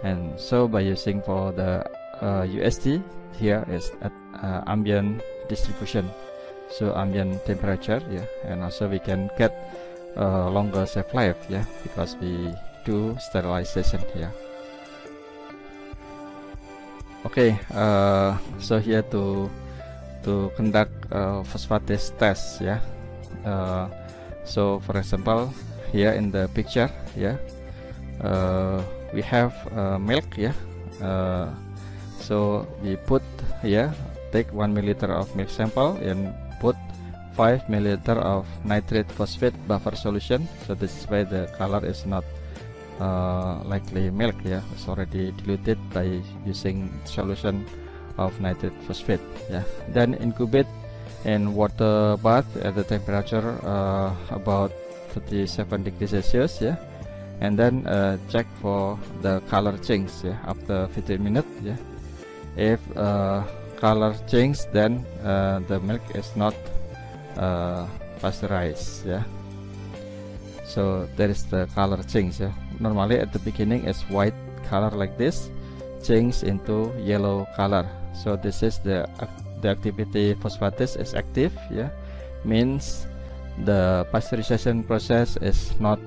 And so by using for the UST here is at ambient distribution, so ambient temperature, yeah, and also we can get longer shelf life, yeah, because we do sterilization here. Okay, so here to conduct phosphatase test, yeah. So for example, here in the picture, yeah, we have milk, yeah. So we put here, take 1 milliliter of milk sample and put 5 milliliter of nitrate phosphate buffer solution. So this is why the color is not likely milk, yeah. It's already diluted by using solution of nitrate phosphate, yeah. Then incubate in water bath at the temperature about 37 degrees Celsius, yeah. And then check for the color change, yeah, after 15 minutes, yeah. If color change, then the milk is not pasteurized, yeah. So there is the color change, yeah. Normally at the beginning is white color like this, change into yellow color. So this is the activity phosphatase is active, yeah. Means the pasteurization process is not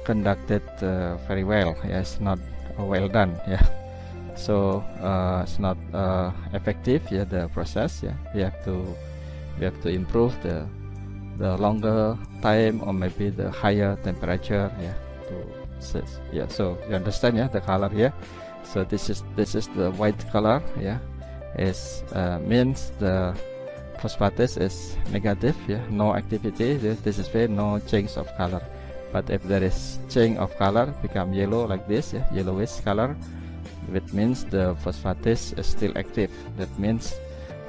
conducted very well, yeah. It's not well done, yeah. So it's not effective, yeah, the process, yeah. We have to improve the longer time or maybe the higher temperature, yeah, to yeah. So you understand, yeah, the color here. So this is the white color, yeah. Is means the phosphatase is negative, yeah, no activity. This is why no change of color. But if there is change of color, become yellow like this, yeah, yellowish color, it means the phosphatase is still active. That means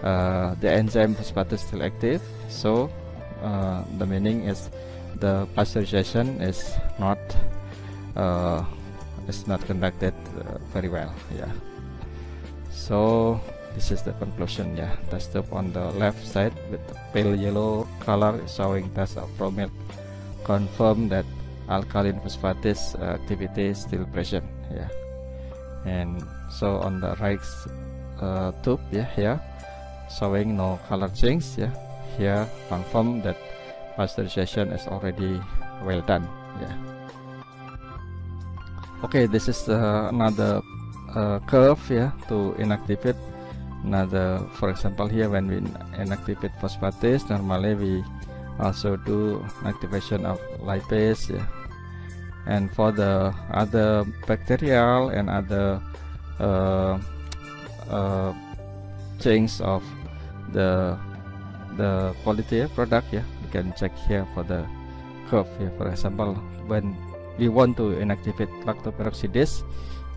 the enzyme phosphatase is still active. So the meaning is the pasteurization is not conducted very well, yeah. So this is the conclusion, yeah. The tube on the left side with the pale yellow color is showing test of raw milk, confirm that alkaline phosphatase activity is still present, yeah. And so on the right tube, yeah, here showing no color change, yeah. Here confirm that pasteurization is already well done, yeah. Okay, this is another curve, yeah, to inactivate another. For example, here when we inactivate phosphatase, normally we also do activation of lipase, yeah. And for the other bacterial and other change of the quality product, yeah, you can check here for the curve here. For example, when we want to inactivate lactoperoxidase,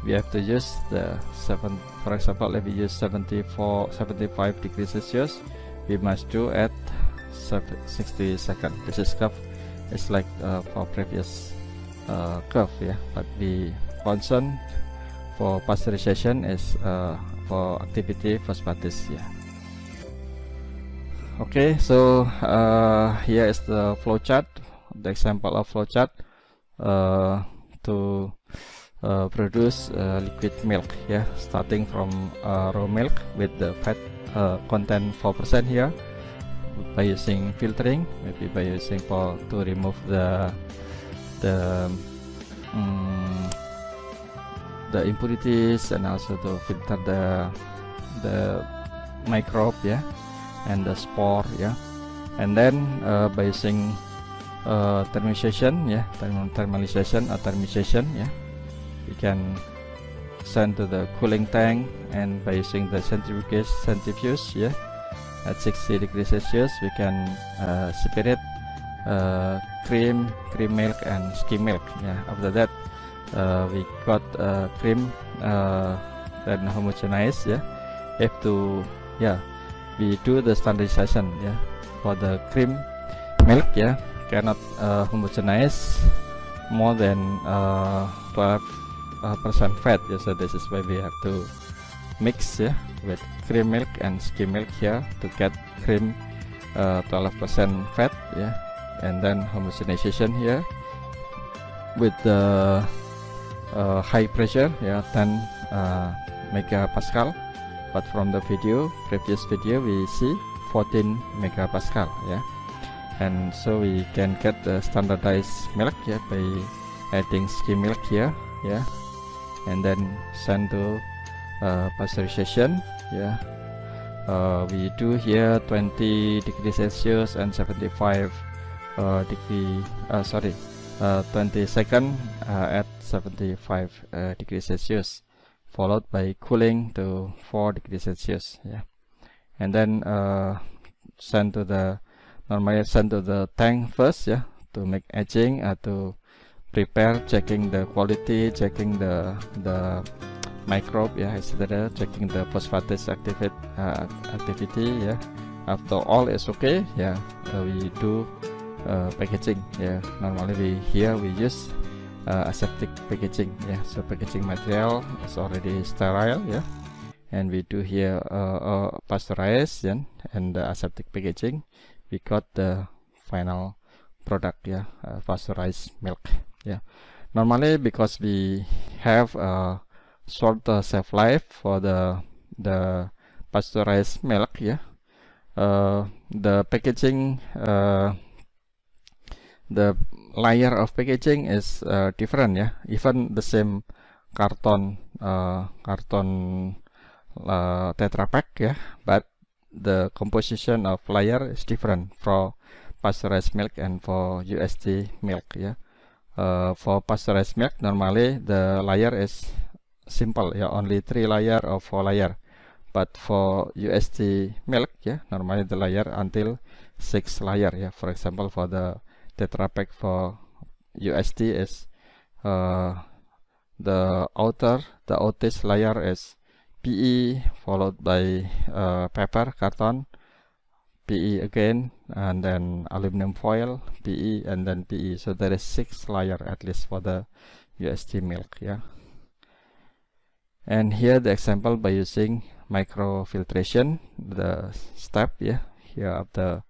we have to use the for example, if we use 75 degrees Celsius, we must do at 60 seconds. This is curve. It's like for previous curve, yeah. But the concern for pasteurization is for activity phosphatase, yeah. Okay, so here is the flowchart, the example of flowchart to produce liquid milk, yeah, starting from raw milk with the fat content 4% here, by using filtering, maybe by using to remove the impurities, and also to filter the microbe, yeah, and the spore, yeah. And then by using thermalization, yeah, thermalization or thermization, yeah, we can send to the cooling tank, and by using the centrifuge, yeah, at 60 degrees Celsius we can separate cream milk and skim milk, yeah. After that we got cream then homogenized, yeah. Have to, yeah, we do the standardization, yeah, for the cream milk, yeah, cannot homogenize more than 12% fat, yeah. So this is why we have to mix, yeah, with cream milk and skim milk here to get cream 12% fat, yeah. And then homogenization here with the high pressure, yeah, 10 megapascal, but from the previous video we see 14 megapascal, yeah. And so we can get the standardized milk, yeah, by adding skim milk here, yeah, and then send to pasteurization, yeah. We do here 20 degrees Celsius and 75 20 seconds at 75 degrees Celsius, followed by cooling to 4 degrees Celsius, yeah. And then normally send to the tank first, yeah, to make aging, to prepare, checking the quality, checking the microbe, yeah, etc., checking the phosphatase activity, yeah. After all is okay, yeah, we do packaging, yeah. Normally we use aseptic packaging, yeah. So packaging material is already sterile, yeah, and we do here pasteurize, yeah, and the aseptic packaging. We got the final product, yeah, pasteurized milk, yeah. Normally, because we have a short shelf life for the pasteurized milk, yeah, the packaging, the layer of packaging is different, yeah. Even the same carton Tetra Pak, yeah, but the composition of layer is different for pasteurized milk and for UST milk, yeah. For pasteurized milk, normally the layer is simple, yeah, only 3 layer or 4 layer, but for UST milk, yeah, normally the layer until 6 layer, yeah. For example, for the Tetra Pak for UST is the outermost layer is PE, followed by paper carton, PE again, and then aluminum foil, PE, and then PE. So there is 6 layer at least for the UST milk, yeah. And here the example by using microfiltration, the step, yeah, here of the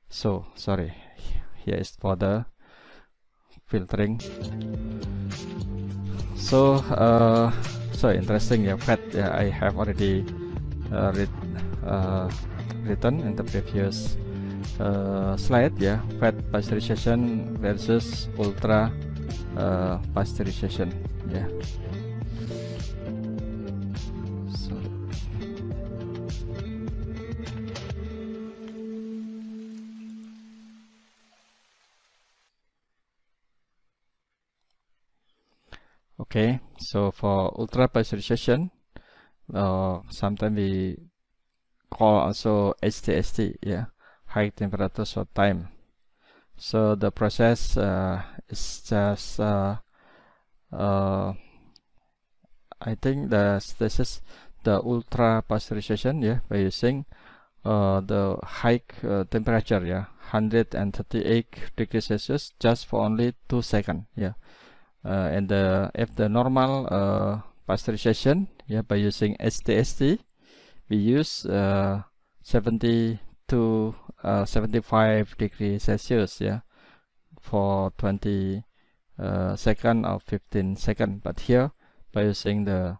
so sorry, here is for the filtering. So interesting, yeah, fat, yeah, I have already written in the previous slide, yeah, fat pasteurization versus ultra pasteurization, yeah. So okay, so for ultra pasteurization, sometimes we call also HTST, yeah, high temperature short time. So the process is just I think this is the ultra pasteurization, yeah, by using the high temperature, yeah, 138 degrees Celsius, just for only 2 seconds, yeah. And if the normal pasteurization, yeah, by using HTST, we use 70 to 75 degrees Celsius, yeah, for 20 second or 15 seconds. But here, by using the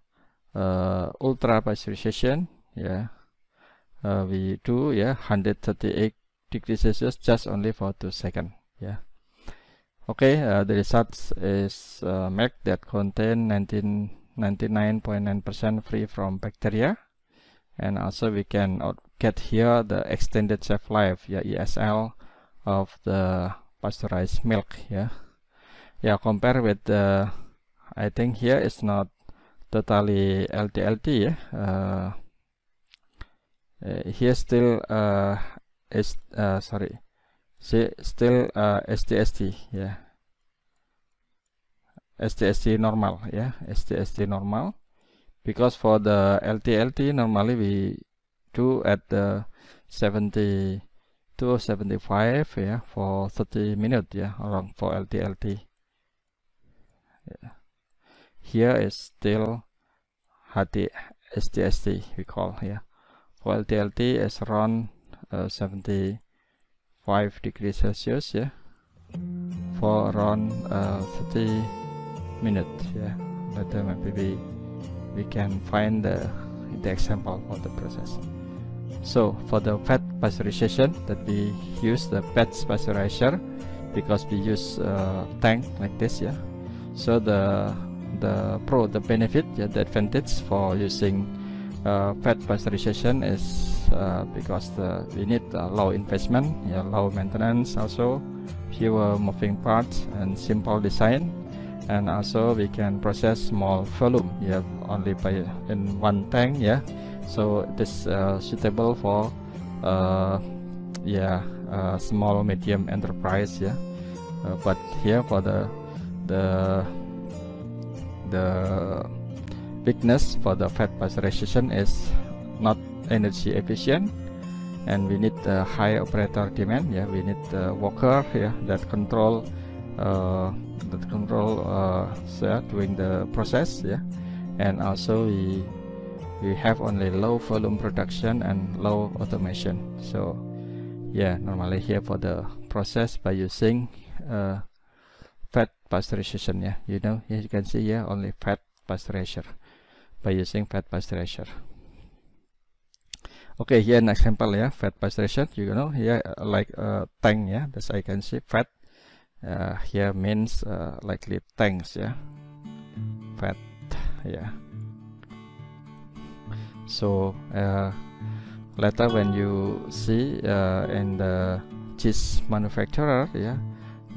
ultra pasteurization, yeah, we do 138 degrees Celsius just only for 2 seconds. Yeah. Okay, the results is milk that contain 99.9% free from bacteria, and also we can get here the extended shelf life, ESL, of the pasteurized milk. Compare with the, I think here it's not totally LTLT. Here still still STST. STST normal. STST normal, because for the LTLT normally we do at the 72 or 75 for 30 minutes around for LTLT. Here is still STST we call here. For LTLT is around 75 degrees Celsius for around 30 minutes. Later maybe we can find the example for the process. So for the fat pasteurization, that we use the batch pasteurizer because we use tank like this. So the benefit, the advantage for using fat pasteurization is because we need low investment, low maintenance, also fewer moving parts and simple design, and also we can process small volume only by in one tank. So it is suitable for small medium enterprise. But here for the bigness for the fat pasteurization is not energy efficient, and we need a high operator demand. We need a worker that control doing the process. And also we have only low volume production and low automation. So normally here for the process by using fat pasteurization. Here you can see only fat pasteurizer by using fat pasteurizer. Okay, here an example fat pasteurization. Here like a tank. That's I can see fat. Here means likely tanks. Fat. So later when you see in the cheese manufacturer,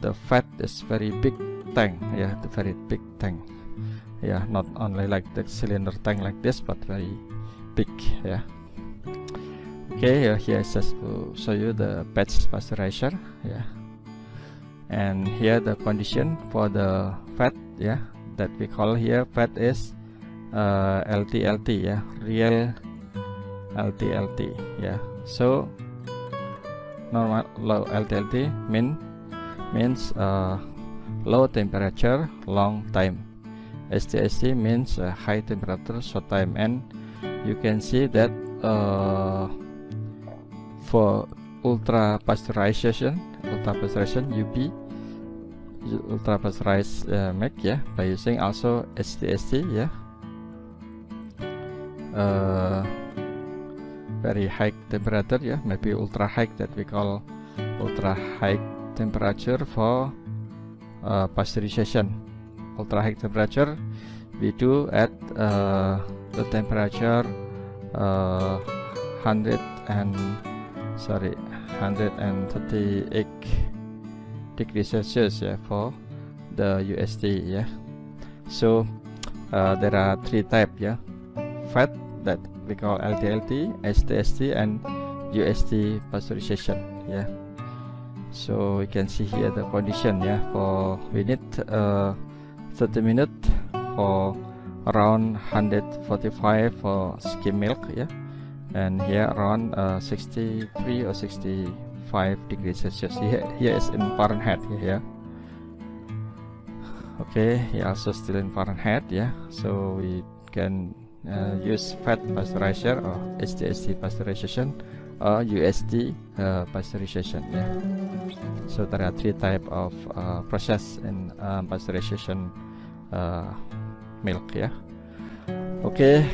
the fat is very big tank. The very big tank. Not only like the cylinder tank like this, but very big. Okay, here is just to show you the batch pasteurizer. And here the condition for the fat, that we call here fat is LTLT, real LTLT. So normal low LTLT means low temperature long time. STST means high temperature short time, and you can see that for ultra pasteurization UP, ultra pasteurized milk, by using also STST, very high temperature, maybe ultra high, that we call ultra high temperature for pasteurization. Ultra high temperature we do at the temperature 138 degrees Celsius for the UST. So there are three types, fat that we call LTLT, STST, and UST pasteurization. So we can see here the condition. For we need 30 minutes for around 145 for skim milk. And here around 63 or 65 degrees Celsius. Here is in Fahrenheit. Okay, here also still in Fahrenheit. So we can use fat pasteurizer or STST pasteurization or UST pasteurization. Yeah. So there are 3 types of process in pasteurization milk. Yeah. Okay.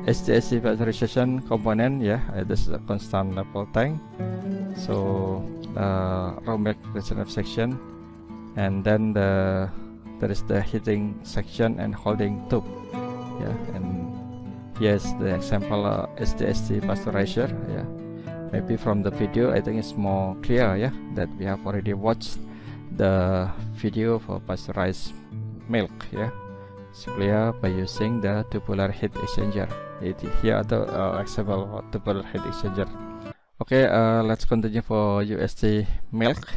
STSC pasteurization component. Yeah, this is a constant level tank. So raw milk reserve section, and then there is the heating section and holding tube. Yeah, and here's the example STSC pasteurizer. Yeah, maybe from the video I think it's more clear, yeah, that we have already watched the video for pasteurized milk. Yeah, it's clear by using the tubular heat exchanger. Here are the example of tubular heat exchanger. Okay, let's continue for UST milk.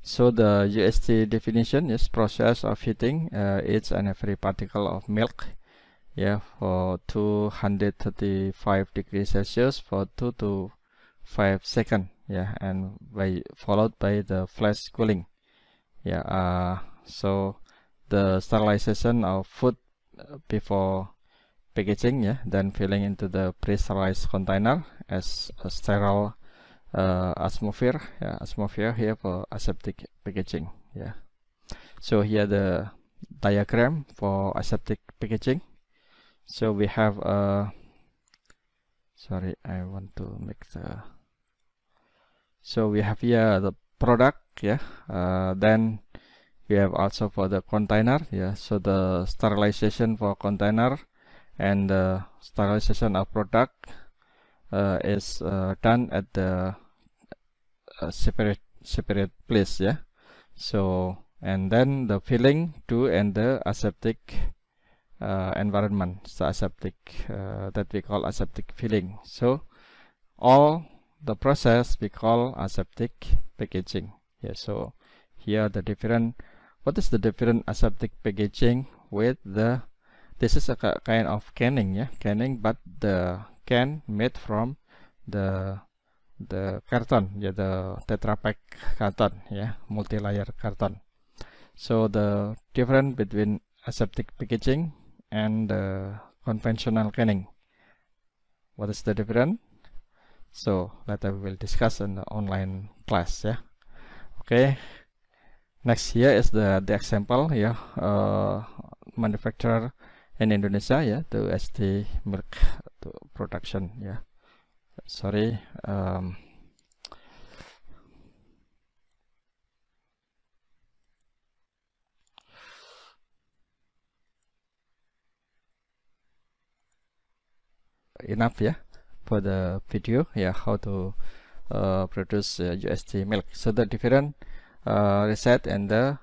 So the UST definition is process of heating each and every particle of milk, yeah, for 235 degrees Celsius for 2 to 5 seconds, yeah, and followed by the flash cooling. Yeah, so the sterilization of food before packaging, yeah, then filling into the pre-sterilized container as a sterile atmosphere, yeah, atmosphere here for aseptic packaging. Yeah, so here the diagram for aseptic packaging. So we have sorry, I want to make the, so we have here the product, yeah, then we have also for the container, yeah, so the sterilization for container and the sterilization of product is done at the separate place, yeah. So and then the filling to and the aseptic environment, so aseptic that we call aseptic filling. So all the process we call aseptic packaging. Yeah, so here the different, what is the different aseptic packaging with the, this is a kind of canning, yeah, canning, but the can made from the carton, yeah, the Tetra Pak carton, yeah, multi-layer carton. So the difference between aseptic packaging and conventional canning, what is the difference? So later we will discuss in the online class, yeah. Okay, next here is the example, yeah, manufacturer in Indonesia, yeah, the ST milk production, yeah. Sorry, enough, yeah, for the video, yeah, how to produce UST milk. So the different reset and the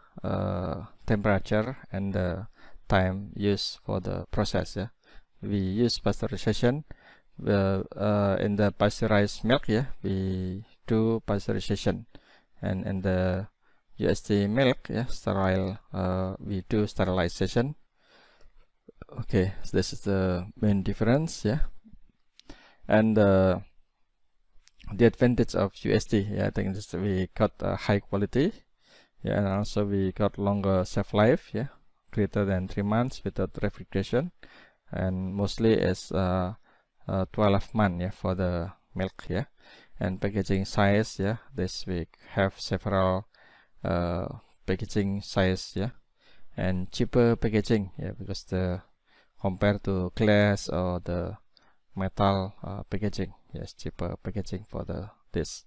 temperature and the time used for the process, yeah. We use pasteurization in the pasteurized milk, yeah, we do pasteurization, and in the UST milk, yeah, sterile, we do sterilization. Okay, so this is the main difference, yeah. And the advantage of UST, yeah, I think this, we got high quality, yeah, and also we got longer shelf life, yeah, greater than 3 months without refrigeration, and mostly is 12 months, yeah, for the milk, yeah. And packaging size, yeah, this we have several packaging size, yeah, and cheaper packaging, yeah, because the compared to glass or the metal packaging, yes, cheaper packaging for this.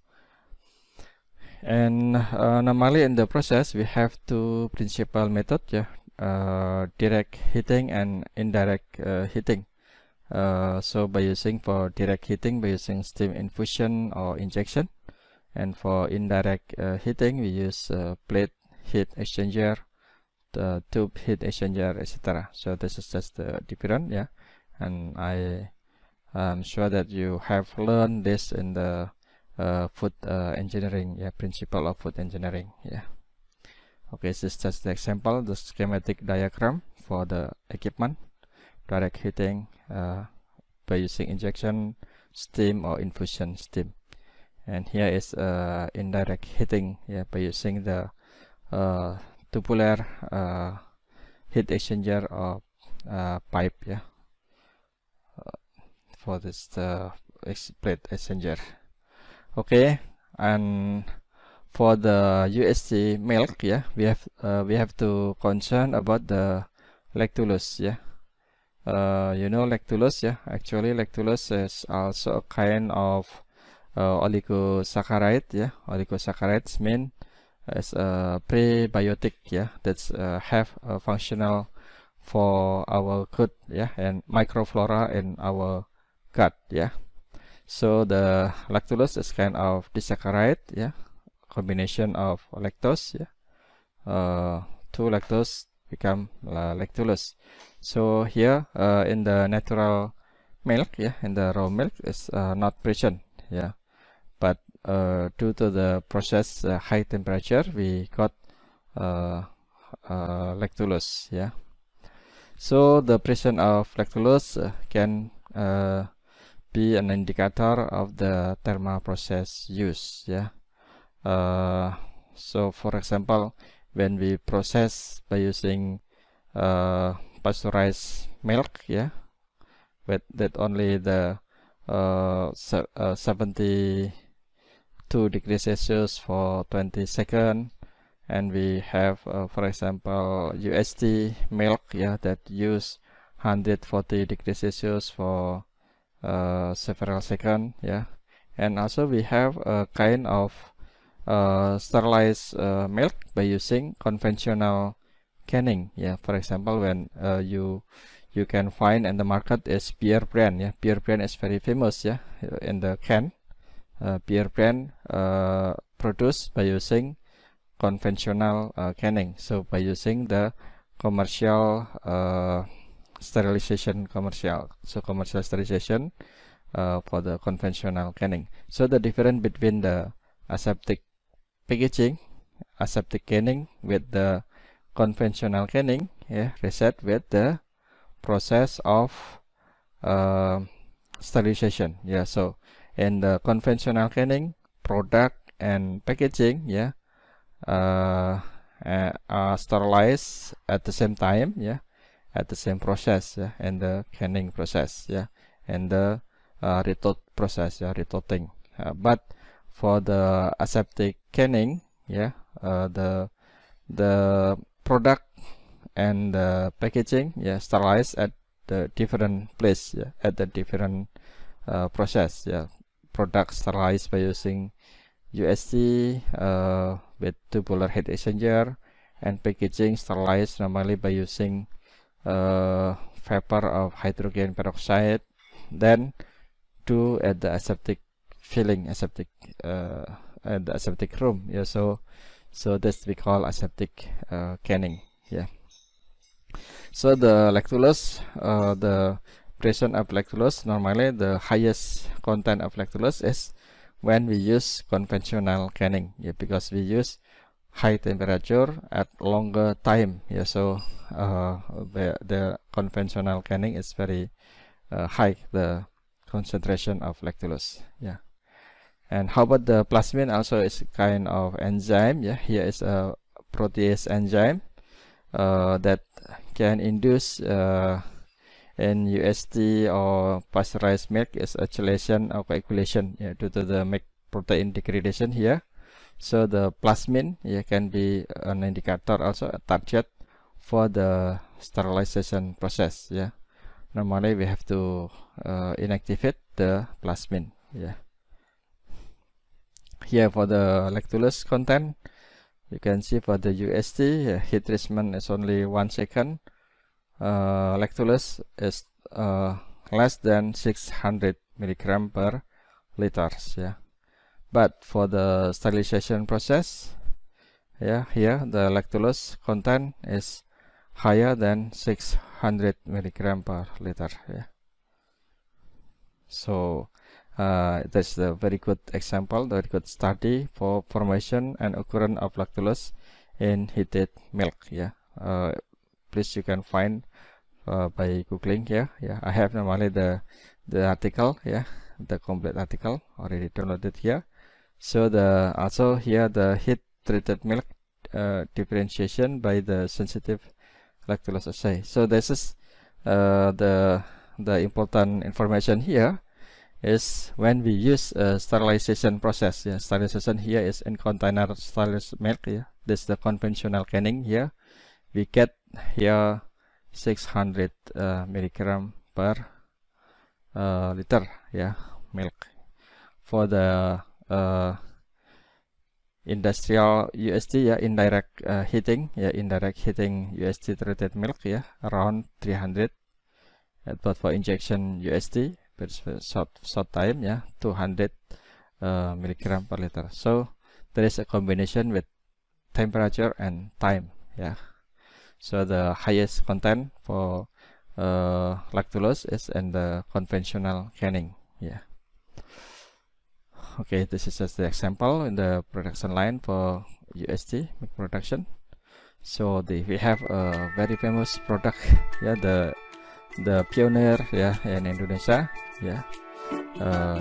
And normally in the process we have 2 principal methods, yeah, direct heating and indirect heating. So by using for direct heating, by using steam infusion or injection, and for indirect heating we use plate heat exchanger, the tube heat exchanger, etc. So this is just the difference, yeah, and I'm sure that you have learned this in the food engineering, yeah, principle of food engineering, yeah. Okay, this is just the example, the schematic diagram for the equipment, direct heating by using injection steam or infusion steam, and here is indirect heating, yeah, by using the tubular heat exchanger or pipe, yeah, for this plate exchanger. Okay, and for the UHT milk, yeah, we have to concern about the lactulose, yeah. You know lactulose, yeah. Actually, lactulose is also a kind of oligosaccharide, yeah. Oligosaccharides mean as a prebiotic, yeah, that's have a functional for our gut, yeah, and microflora in our gut, yeah. So the lactulose is kind of disaccharide, yeah, combination of lactose, yeah. Two lactose become lactulose. So here in the natural milk, yeah, in the raw milk is not present, yeah, but due to the process high temperature, we got lactulose, yeah. So the presence of lactulose can be an indicator of the thermal process used, yeah. So for example, when we process by using pasteurized milk, yeah, with that only the 72 degrees Celsius for 20 seconds, and we have for example UHT milk, yeah, that use 140 degrees Celsius for several seconds, yeah. And also we have a kind of sterilized milk by using conventional canning, yeah. For example, when you can find in the market is Beer brand, yeah. Beer brand is very famous, yeah, in the can. Beer brand produced by using conventional canning, so by using the commercial sterilization, commercial sterilization for the conventional canning. So the difference between the aseptic packaging, aseptic canning with the conventional canning, yeah, result with the process of sterilization, yeah. So in the conventional canning, product and packaging, yeah, are sterilized at the same time, yeah, at the same process, yeah, and the canning process, yeah, and the retote process, yeah, retoting. But for the aseptic canning, yeah, the product and the packaging, yeah, sterilized at the different place, yeah, at the different process, yeah. Product sterilized by using UHT with tubular heat exchanger, and packaging sterilized normally by using vapor of hydrogen peroxide, then do at the aseptic filling, aseptic at the aseptic room, yeah. So that's we call aseptic canning, yeah. So the lactulose, the presence of lactulose, normally the highest content of lactulose is when we use conventional canning, yeah, because we use high temperature at longer time, yeah. So the conventional canning is very high, the concentration of lactulose, yeah. And how about the plasmin? Also is kind of enzyme, yeah. Here is a protease enzyme that can induce in UHT or pasteurized milk is acylation or coagulation, yeah, due to the milk protein degradation here. So the plasmin, yeah, can be an indicator, also a target for the sterilization process, yeah. Normally we have to inactivate the plasmin, yeah. Here for the lactulose content, you can see for the UHT, yeah, heat treatment is only 1 second. Lactulose is less than 600 milligram per liters, yeah. But for the sterilization process, yeah, here the lactulose content is higher than 600 milligram per liter, yeah. So that's a very good example, very good study for formation and occurrence of lactulose in heated milk, yeah. Please you can find by googling here, yeah. I have normally the article, yeah, the complete article already downloaded here. So the also here the heat treated milk differentiation by the sensitive lactulose assay. So this is the important information here, is when we use a sterilization process. Yeah, sterilization here is in container sterilized milk. Yeah, this is the conventional canning. Here we get here 600 milligram per liter, yeah, milk. For the industrial UST, yeah, indirect heating, yeah, indirect heating UST treated milk, yeah, around 300. But for injection UST, but short time, yeah, 200 milligram per liter. So there is a combination with temperature and time, yeah. So the highest content for lactulose is in the conventional canning, yeah. Okay, this is just the example in the production line for UST milk production. So we have a very famous product, yeah, the pioneer, yeah, in Indonesia, yeah.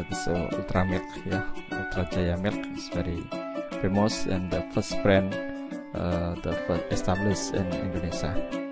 This Ultra Milk, yeah, Ultra Jaya milk is very famous and the first brand, the first established in Indonesia.